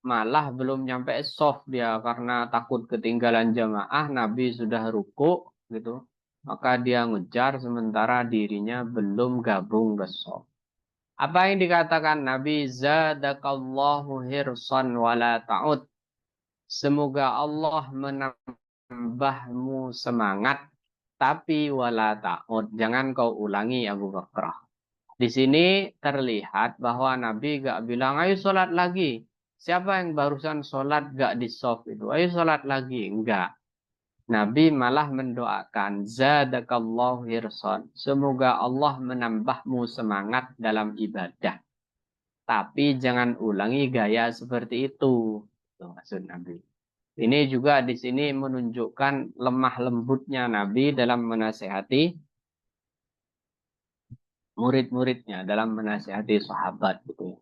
malah belum nyampe soft dia karena takut ketinggalan jamaah, Nabi sudah ruku gitu. Maka dia ngejar sementara dirinya belum gabung ke soft. Apa yang dikatakan Nabi? Zadakallahu hirsan wala ta'ud. Semoga Allah menambahmu semangat, tapi wala ta'ud. Jangan kau ulangi Abu Bakrah. Di sini terlihat bahwa Nabi gak bilang, ayo sholat lagi. Siapa yang barusan sholat gak di soft itu? Ayo sholat lagi. Enggak. Nabi malah mendoakan, Zadakallahu hirsan. Semoga Allah menambahmu semangat dalam ibadah. Tapi jangan ulangi gaya seperti itu. Itu maksud Nabi. Ini juga di sini menunjukkan lemah lembutnya Nabi dalam menasehati murid-muridnya, dalam menasehati sahabat gitu.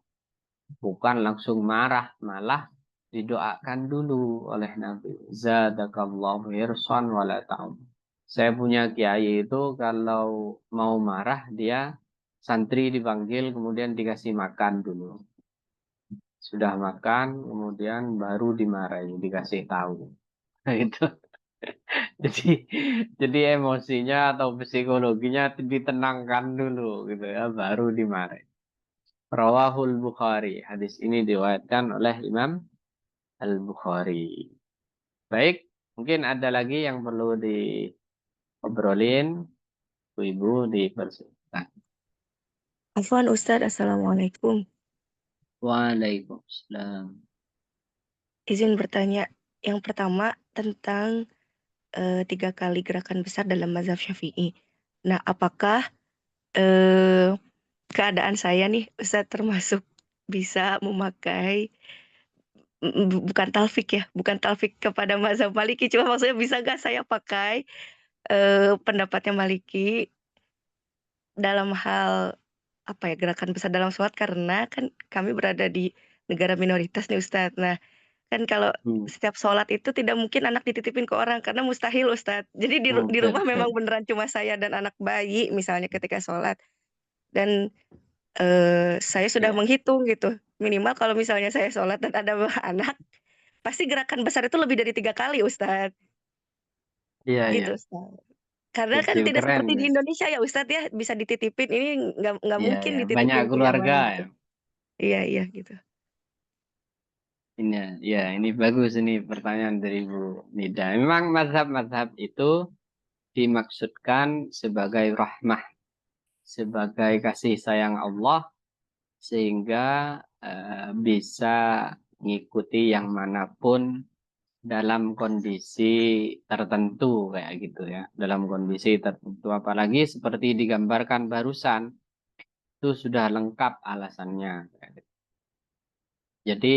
Bukan langsung marah, malah didoakan dulu oleh Nabi. Zadakallahu hirsan wala ta'ud. Saya punya kiai itu kalau mau marah dia santri dipanggil kemudian dikasih makan dulu. Sudah makan kemudian baru dimarahi, dikasih tahu. Nah, itu. Jadi jadi emosinya atau psikologinya ditenangkan dulu gitu ya, baru dimarahi. Rawahul Bukhari. Hadis ini diriwayatkan oleh Imam Al-Bukhari. Baik, mungkin ada lagi yang perlu diobrolin, ibu dipersilakan. Afwan Ustadz, Assalamualaikum. Waalaikumsalam. Izin bertanya, yang pertama tentang 3 kali gerakan besar dalam mazhab Syafi'i. Nah, apakah keadaan saya nih Ustadz termasuk bisa memakai bukan talfik ya, bukan talfik kepada mazhab Maliki, cuma maksudnya bisa nggak saya pakai pendapatnya Maliki dalam hal apa ya, gerakan besar dalam sholat, karena kan kami berada di negara minoritas nih Ustadz. Nah, kan kalau setiap sholat itu tidak mungkin anak dititipin ke orang karena mustahil Ustadz. Jadi di rumah memang beneran cuma saya dan anak bayi misalnya ketika sholat. Dan saya sudah menghitung gitu. Minimal kalau misalnya saya sholat dan ada anak, pasti gerakan besar itu lebih dari 3 kali Ustadz. Iya, iya. Gitu Ustadz. Karena kan Kecil tidak keren seperti ya. di Indonesia ya Ustadz ya, bisa dititipin, ini nggak Iya, mungkin ya. Banyak dititipin punya keluarga mana ya. gitu. Iya gitu. Ini ya, ini bagus ini pertanyaan dari Bu Nida. Memang mazhab-mazhab itu dimaksudkan sebagai rahmah, sebagai kasih sayang Allah sehingga bisa mengikuti yang manapun dalam kondisi tertentu kayak gitu ya, dalam kondisi tertentu, apalagi seperti digambarkan barusan itu sudah lengkap alasannya kayak gitu. Jadi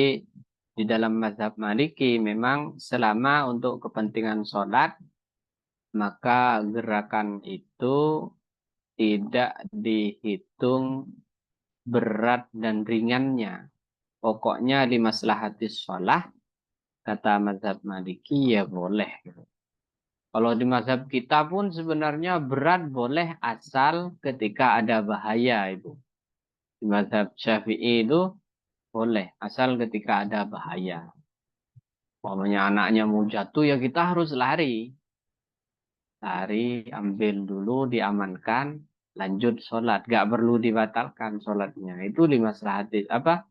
di dalam mazhab Maliki memang selama untuk kepentingan sholat maka gerakan itu tidak dihitung berat dan ringannya. Pokoknya di maslahatis sholat, kata mazhab Maliki ya boleh. Kalau di mazhab kita pun sebenarnya berat boleh asal ketika ada bahaya itu. Di mazhab Syafi'i itu boleh asal ketika ada bahaya. Pokoknya anaknya mau jatuh ya kita harus lari. Lari, ambil dulu, diamankan, lanjut sholat. Gak perlu dibatalkan sholatnya. Itu lima maslahatis apa?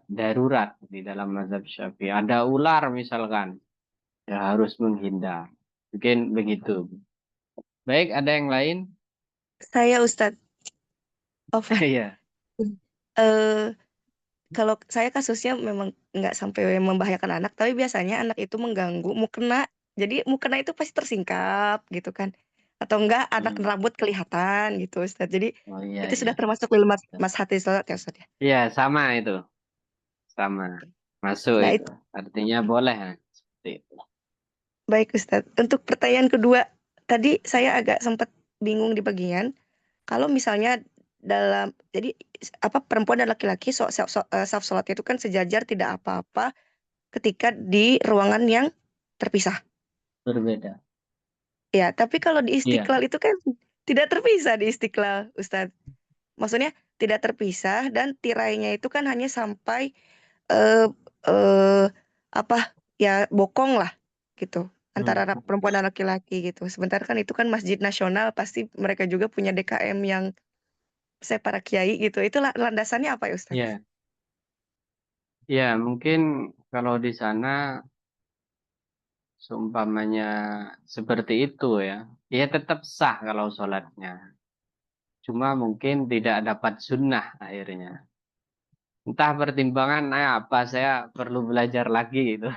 Darurat di dalam mazhab Syafi'i. Ada ular misalkan, ya harus menghindar. Mungkin begitu. Baik, ada yang lain? Saya Ustadz, Iya. kalau saya kasusnya memang nggak sampai membahayakan anak, tapi biasanya anak itu mengganggu mukena. Jadi mukena itu pasti tersingkap gitu kan. Atau enggak anak rambut kelihatan gitu Ustadz. Jadi Oh iya, itu iya. sudah termasuk lil mas hati sholat ya Ustadz ya. Iya, sama itu. Sama. Masuk Nah itu. itu Artinya boleh. Seperti itu. baik Ustadz. Untuk pertanyaan kedua, tadi saya agak sempat bingung di bagian. Kalau misalnya jadi apa, perempuan dan laki-laki saf sholatnya itu kan sejajar tidak apa-apa ketika di ruangan yang terpisah. Berbeda. Ya, tapi kalau di Iya. Istiqlal itu kan tidak terpisah di Istiqlal, Ustadz. Maksudnya tidak terpisah dan tirainya itu kan hanya sampai eh eh apa ya, bokong lah gitu antara perempuan dan laki-laki gitu. Sebentar kan itu kan Masjid Nasional, pasti mereka juga punya DKM yang saya para kiai gitu. Itu landasannya apa ya, Ustadz? Iya. Iya, mungkin kalau di sana seumpamanya seperti itu ya. Ya tetap sah kalau sholatnya. Cuma mungkin tidak dapat sunnah akhirnya. Entah pertimbangan apa, saya perlu belajar lagi itu.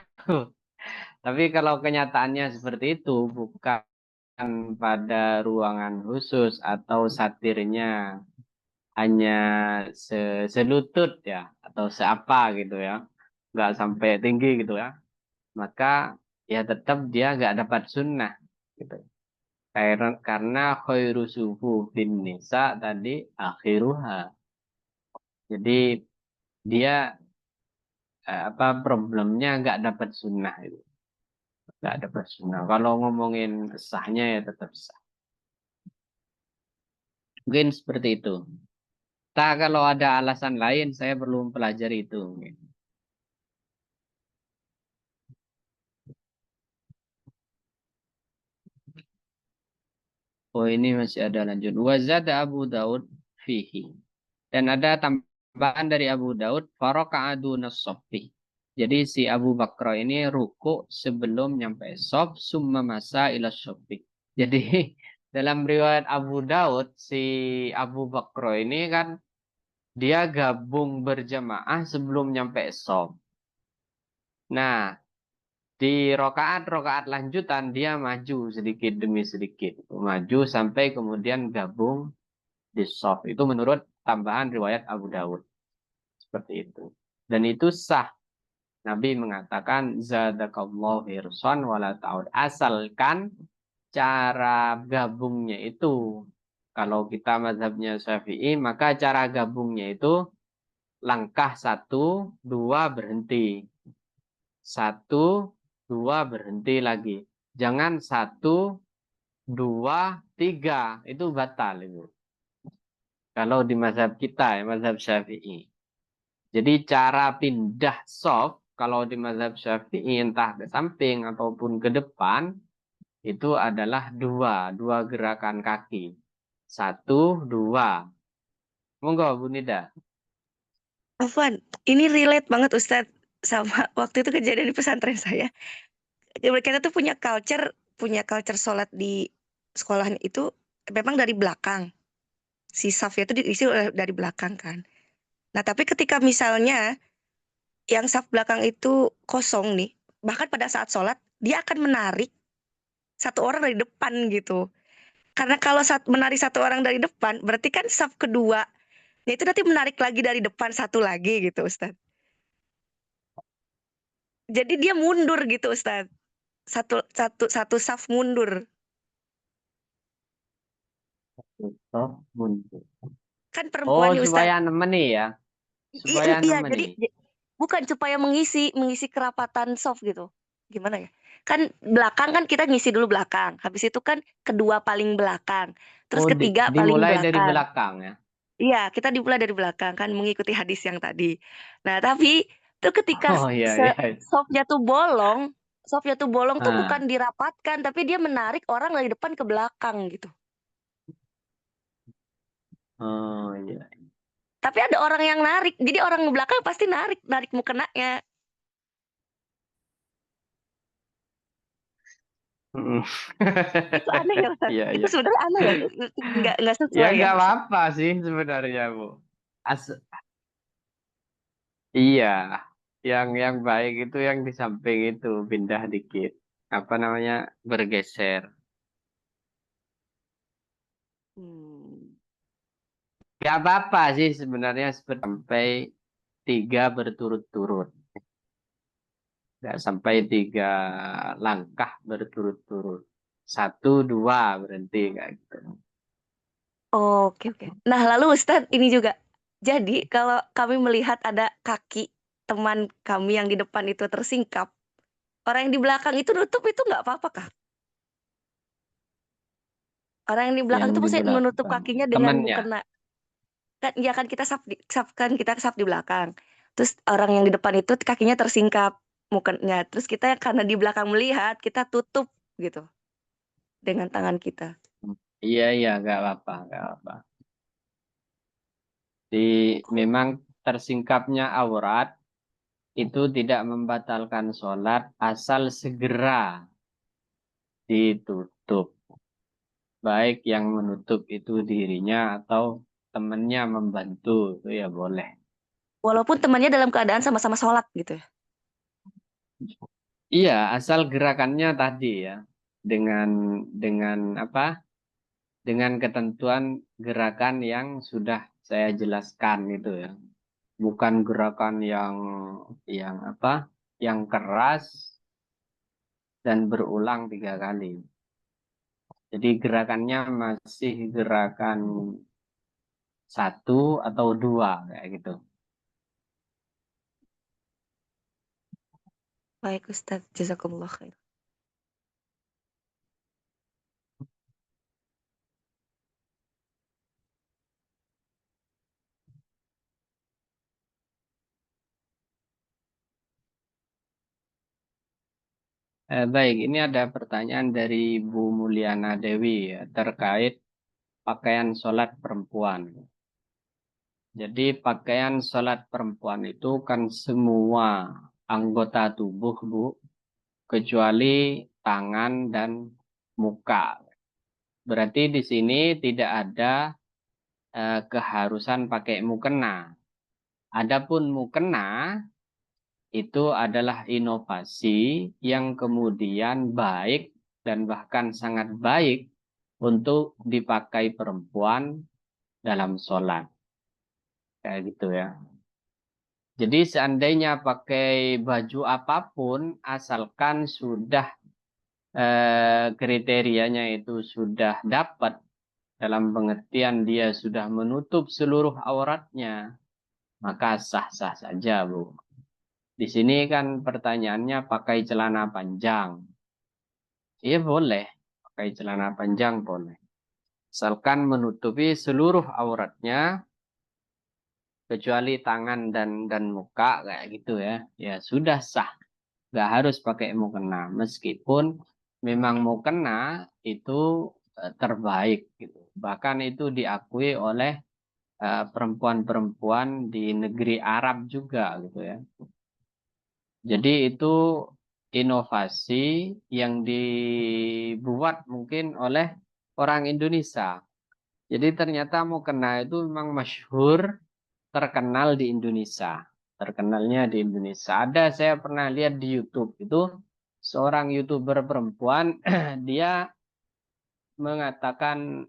Tapi kalau kenyataannya seperti itu, bukan pada ruangan khusus atau satirnya hanya selutut ya, atau seapa gitu ya, nggak sampai tinggi gitu ya, maka ya tetap dia nggak dapat sunnah gitu. Karena khairu bin nisa tadi akhiruha. Jadi dia problemnya nggak dapat sunnah itu. Nggak dapat sunnah. Kalau ngomongin sahnya ya tetap sah. Mungkin seperti itu. Tak kalau ada alasan lain saya perlu mempelajari itu. Mungkin. Oh ini masih ada lanjut. Wazada Abu Daud fihi. Dan ada tambahan dari Abu Daud. Faroka'adu nasoffi. Jadi si Abu Bakr ini ruku sebelum nyampe sof. Summa masa ila sofi. Jadi dalam riwayat Abu Daud. Si Abu Bakr ini kan dia gabung berjamaah sebelum nyampe sof. Nah, di rokaat-rokaat lanjutan dia maju sedikit demi sedikit. Maju sampai kemudian gabung di soft. Itu menurut tambahan riwayat Abu Dawud. Seperti itu. Dan itu sah. Nabi mengatakan zadakallahu hirsan wala ta'ud. Asalkan cara gabungnya itu. Kalau kita mazhabnya Syafi'i, maka cara gabungnya itu langkah 1, 2 berhenti. 1, 2 berhenti lagi. Jangan 1, 2, 3. Itu batal itu. Kalau di mazhab kita ya, mazhab Syafi'i. Jadi cara pindah soft kalau di mazhab Syafi'i entah ke samping ataupun ke depan itu adalah 2 gerakan kaki. 1, 2. Monggo Bu Nida. Afwan, ini relate banget Ustadz sama waktu itu kejadian di pesantren saya. Kita tuh punya culture sholat di sekolahan itu memang dari belakang. Si safnya itu diisi dari belakang kan. Nah, tapi ketika misalnya yang saf belakang itu kosong nih, bahkan pada saat sholat, dia akan menarik satu orang dari depan gitu. Karena kalau saat menarik satu orang dari depan, berarti kan saf kedua, ya itu nanti menarik lagi dari depan satu lagi gitu, Ustadz. Jadi dia mundur gitu, Ustadz. Satu saf mundur. Soft mundur. Kan Oh, perempuan nih, Ustadz. supaya nemeni ya. Supaya Iya, jadi nemeni. bukan supaya mengisi kerapatan soft gitu. Gimana ya? Kan belakang kan kita ngisi dulu belakang. Habis itu kan kedua paling belakang. Terus Oh, ketiga paling dimulai dari belakang. belakang ya. Iya, kita dimulai dari belakang kan mengikuti hadis yang tadi. Nah, tapi tuh ketika Oh iya iya. softnya tuh bolong tuh bukan Ah, dirapatkan, tapi dia menarik orang dari depan ke belakang gitu. oh iya. Tapi ada orang yang narik, jadi orang di belakang pasti narik mukenanya. Mm. Itu aneh ya, Ustaz? Iya Itu iya. sebenarnya aneh ya? Nggak Ya sesuai ya, nggak Ustaz? apa-apa sih sebenarnya Bu. As iya. Yang baik itu yang di samping itu pindah dikit. Apa namanya? Bergeser. Hmm. Nggak apa-apa sih sebenarnya sampai 3 berturut-turut. Nggak sampai 3 langkah berturut-turut. 1, 2 berhenti kayak gitu. Oke, oke. Nah, lalu Ustadz ini juga. Jadi, kalau kami melihat ada kaki teman kami yang di depan itu tersingkap, orang yang di belakang itu nutup itu nggak apa-apa kah? Orang yang di belakang Yang itu di maksudnya menutup belakang. kakinya dengan Temennya. mukena. Kan ya kan kita saf di belakang. Terus orang yang di depan itu kakinya tersingkap mukanya. Terus kita karena di belakang melihat, kita tutup gitu dengan tangan kita. Iya, iya, nggak apa-apa, nggak apa. Di, memang tersingkapnya aurat itu tidak membatalkan sholat asal segera ditutup. Baik yang menutup itu dirinya atau temannya membantu, itu ya boleh. Walaupun temannya dalam keadaan sama-sama sholat gitu ya. Iya, asal gerakannya tadi ya. Dengan dengan apa? Dengan ketentuan gerakan yang sudah saya jelaskan itu ya. Bukan gerakan yang apa? Yang keras dan berulang 3 kali. Jadi gerakannya masih gerakan 1 atau 2 kayak gitu. Baik Ustadz, jazakumullah khair. Baik, ini ada pertanyaan dari Bu Mulyana Dewi ya, terkait pakaian sholat perempuan. Jadi pakaian sholat perempuan itu kan semua anggota tubuh, Bu, kecuali tangan dan muka. Berarti di sini tidak ada keharusan pakai mukena. Adapun mukena itu adalah inovasi yang kemudian baik dan bahkan sangat baik untuk dipakai perempuan dalam sholat. Kayak gitu ya. Jadi seandainya pakai baju apapun, asalkan sudah kriterianya itu sudah dapat, dalam pengertian dia sudah menutup seluruh auratnya, maka sah-sah saja, Bu. Di sini kan pertanyaannya pakai celana panjang. Iya boleh, pakai celana panjang boleh. Asalkan menutupi seluruh auratnya, kecuali tangan dan muka kayak gitu ya. Ya sudah sah, nggak harus pakai mukena. Meskipun memang mukena itu terbaik gitu. Bahkan itu diakui oleh perempuan-perempuan di negeri Arab juga gitu ya. Jadi itu inovasi yang dibuat mungkin oleh orang Indonesia. Jadi ternyata mukena itu memang masyhur, terkenal di Indonesia. Terkenalnya di Indonesia. Ada, saya pernah lihat di YouTube itu seorang YouTuber perempuan dia mengatakan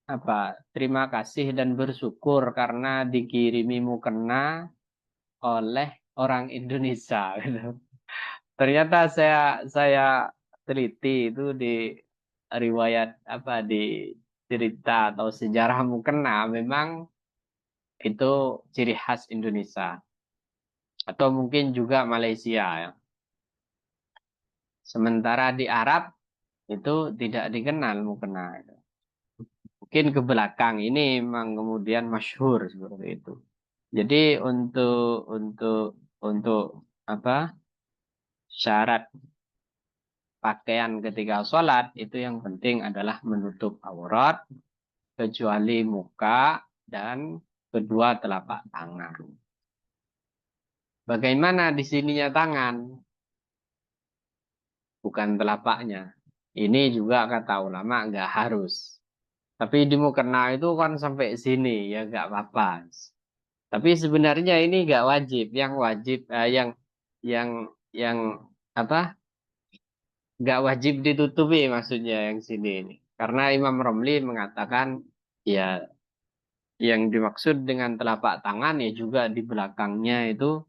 apa? Terima kasih dan bersyukur karena dikirimi mukena oleh orang Indonesia gitu. Ternyata saya teliti itu di riwayat apa di cerita atau sejarah mukena memang itu ciri khas Indonesia atau mungkin juga Malaysia ya. Sementara di Arab itu tidak dikenal mukena. Mungkin ke belakang ini memang kemudian masyhur seperti itu. Jadi untuk apa syarat pakaian ketika sholat itu yang penting adalah menutup aurat kecuali muka dan kedua telapak tangan. Bagaimana di sininya tangan? Bukan telapaknya. Ini juga kata ulama nggak harus. Tapi di mukena itu kan sampai sini ya nggak apa-apa. Tapi sebenarnya ini nggak wajib. Yang wajib yang yang apa? Nggak wajib ditutupi maksudnya yang sini ini. Karena Imam Romli mengatakan ya yang dimaksud dengan telapak tangan ya juga di belakangnya itu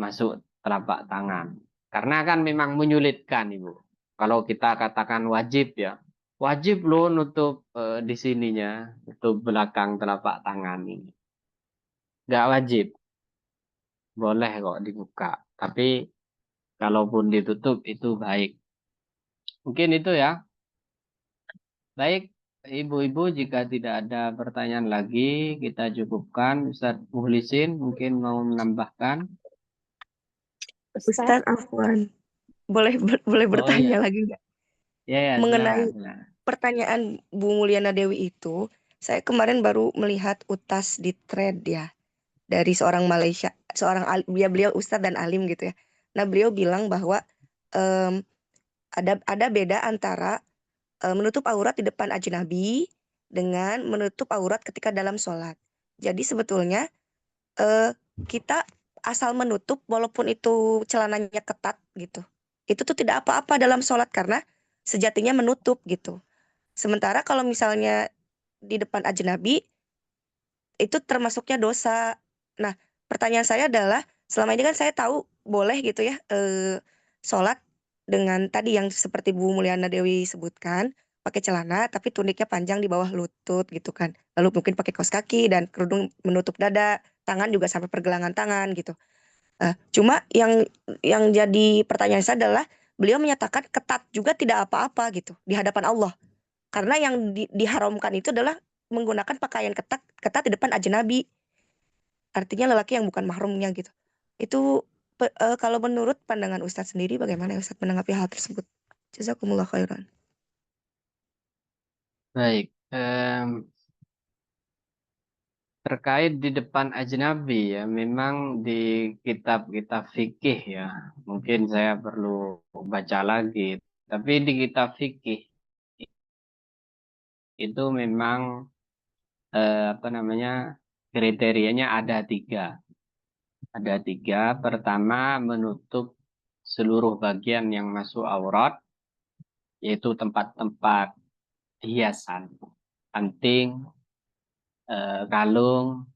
masuk telapak tangan. Karena kan memang menyulitkan Ibu. Kalau kita katakan wajib ya. Wajib loh nutup di sininya, nutup belakang telapak tangan ini. Nggak wajib, boleh kok dibuka. Tapi kalaupun ditutup itu baik. Mungkin itu ya. Baik, Ibu-ibu jika tidak ada pertanyaan lagi, kita cukupkan. Ustadz Muhlisin mungkin mau menambahkan. Ustadz Afwan, boleh Oh bertanya iya, lagi nggak? ya Mengenai silakan, silakan. pertanyaan Bu Mulyana Dewi itu, saya kemarin baru melihat utas di thread ya dari seorang Malaysia, beliau Ustadz dan alim gitu ya. Nah beliau bilang bahwa em, ada beda antara menutup aurat di depan ajnabi dengan menutup aurat ketika dalam sholat. Jadi sebetulnya kita asal menutup walaupun itu celananya ketat gitu. Itu tuh tidak apa-apa dalam sholat karena sejatinya menutup gitu. Sementara kalau misalnya di depan ajnabi itu termasuknya dosa. Nah, pertanyaan saya adalah selama ini kan saya tahu boleh gitu ya sholat dengan tadi yang seperti Bu Mulyana Dewi sebutkan pakai celana tapi tuniknya panjang di bawah lutut gitu kan. Lalu mungkin pakai kaos kaki dan kerudung menutup dada, tangan juga sampai pergelangan tangan gitu. Cuma yang jadi pertanyaan saya adalah beliau menyatakan ketat juga tidak apa-apa gitu di hadapan Allah. Karena yang diharamkan itu adalah menggunakan pakaian ketat di depan ajnabi. Artinya lelaki yang bukan mahramnya gitu. Itu kalau menurut pandangan Ustadz sendiri bagaimana ya Ustadz menanggapi hal tersebut? Jazakumullah khairan. Baik. Terkait di depan ajnabi ya, memang di kitab-kitab fikih ya, mungkin saya perlu baca lagi. Tapi di kitab fikih itu memang apa namanya kriterianya ada tiga. Ada tiga. Pertama, menutup seluruh bagian yang masuk aurat, yaitu tempat-tempat hiasan, anting, kalung,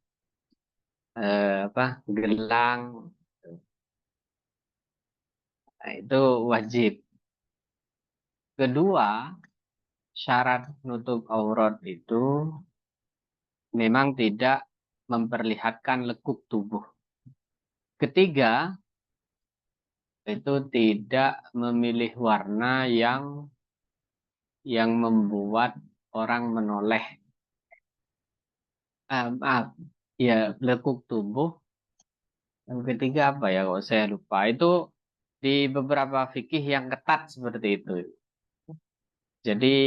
gelang. Nah, itu wajib. Kedua, syarat nutup aurat itu memang tidak memperlihatkan lekuk tubuh. Ketiga, itu tidak memilih warna yang membuat orang menoleh. Maaf, ya lekuk tubuh. Yang ketiga apa ya? Kok saya lupa. Itu di beberapa fikih yang ketat seperti itu. Jadi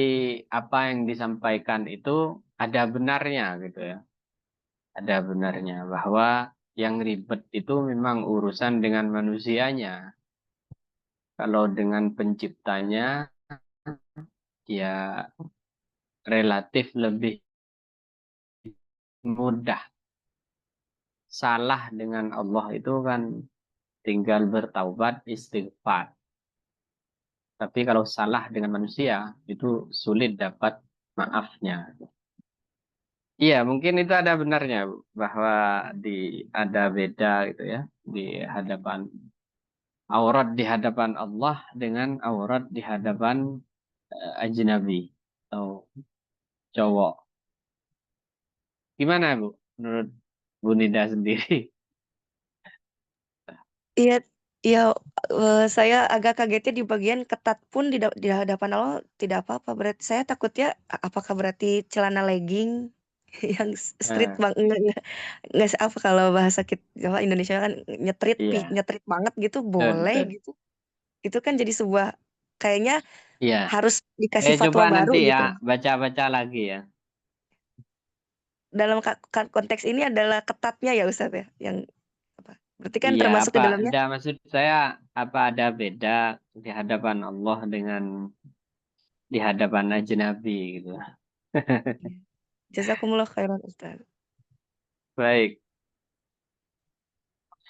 apa yang disampaikan itu ada benarnya gitu ya. Ada benarnya bahwa yang ribet itu memang urusan dengan manusianya. Kalau dengan penciptanya ya relatif lebih mudah. Salah dengan Allah itu kan tinggal bertaubat istighfar. Tapi kalau salah dengan manusia itu sulit dapat maafnya. Iya, mungkin itu ada benarnya Bu, bahwa ada beda gitu ya di hadapan aurat di hadapan Allah dengan aurat di hadapan ajnabi atau cowok. Gimana Bu menurut Bu Nida sendiri? Iya, iya, saya agak kagetnya di bagian ketat pun di hadapan Allah tidak apa-apa. Berarti saya takutnya apakah berarti celana legging yang street Nah, bang nggak apa kalau bahasa kita Jawa Indonesia kan iya, nyetrit banget gitu boleh betul. gitu. Itu kan jadi sebuah kayaknya Iya. harus dikasih Coba fatwa baru nanti ya gitu. baca-baca lagi ya. Dalam konteks ini adalah ketatnya ya Ustaz ya, yang apa? Berarti kan Iya, termasuk apa ke dalamnya. ada maksud saya apa ada beda di hadapan Allah dengan di hadapan ajnabi gitu. Jazakumullah khairan Ustaz. Baik,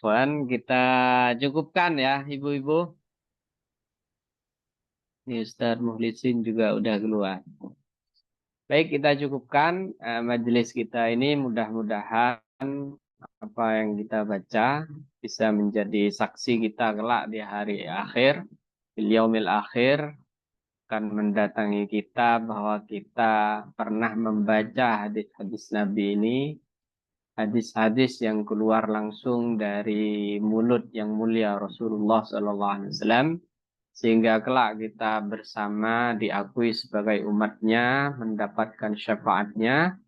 Puan, kita cukupkan ya ibu-ibu. Ini Ustaz Muhlisin juga udah keluar. Baik, kita cukupkan majelis kita ini mudah-mudahan apa yang kita baca bisa menjadi saksi kita kelak di hari akhir, bil yaumil akhir, akan mendatangi kita bahwa kita pernah membaca hadis-hadis Nabi ini, hadis-hadis yang keluar langsung dari mulut yang mulia Rasulullah SAW, sehingga kelak kita bersama diakui sebagai umatnya, mendapatkan syafaatnya,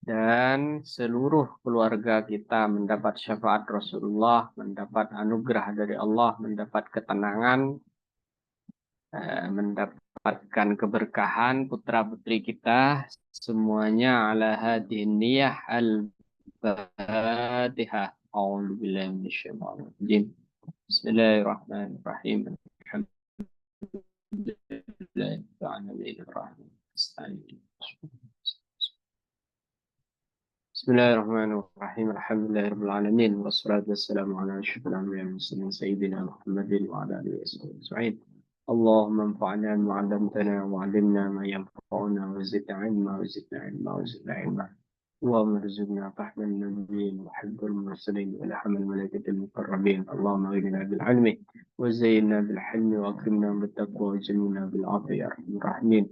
dan seluruh keluarga kita mendapat syafaat Rasulullah, mendapat anugerah dari Allah, mendapat ketenangan, mendapatkan keberkahan putra-putri kita semuanya ala hadhihi niyah al-Fatihah. A'udzu billahi minasyaitonir rajim. Bismillahirrahmanirrahim. Bismillahirrahmanirrahim. Alhamdulillahirabbil alamin wassalatu wassalamu ala asyrofil anbiya'i wal mursalin sayyidina Muhammadin wa ala alihi wasallam. اللهم انفعنا بما علمتنا وعلمنا ما ينفعنا وزدنا علما وزدنا علما وزدنا علما اللهم ارزقنا فهم النبيين وحب المرسلين ولحم الملائكة المقربين اللهم اغننا بالعلم وزينا بالحلم واكرمنا بالتقوى وجملنا بالعافية يا ارحم الراحمين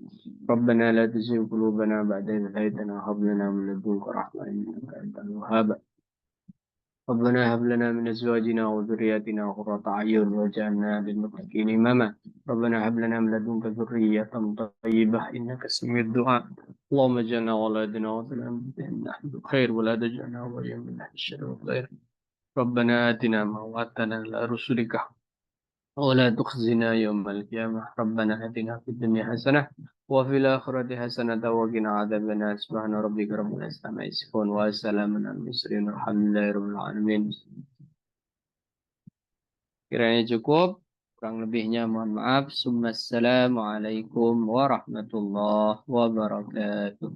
ربنا لا تزغ قلوبنا بعد إذ هديتنا وهب لنا من لدنك رحمة إنك أنت الوهاب ربنا هب لنا من أزواجنا وذرياتنا قرة أعين واجعلنا للمتقين إماما ربنا هب لنا من لدنك ذرية طيبة إنك سميع الدعاء اللهم اجعلنا ولادنا وطنا من نحن خير ولا تجعلنا وليا من أهل الشر والخير ربنا آتنا ما وعدتنا على رسلك ولا تخزنا يوم القيامة ربنا آتنا في الدنيا حسنة وفي الآخرة حسنة وقنا عذاب النار سبحان ربك رب العزة عما يصفون وسلام على المرسلين والحمد لله رب العالمين. Kiranya cukup, kurang lebihnya mohon maaf. Assalamualaikum warahmatullahi wabarakatuh.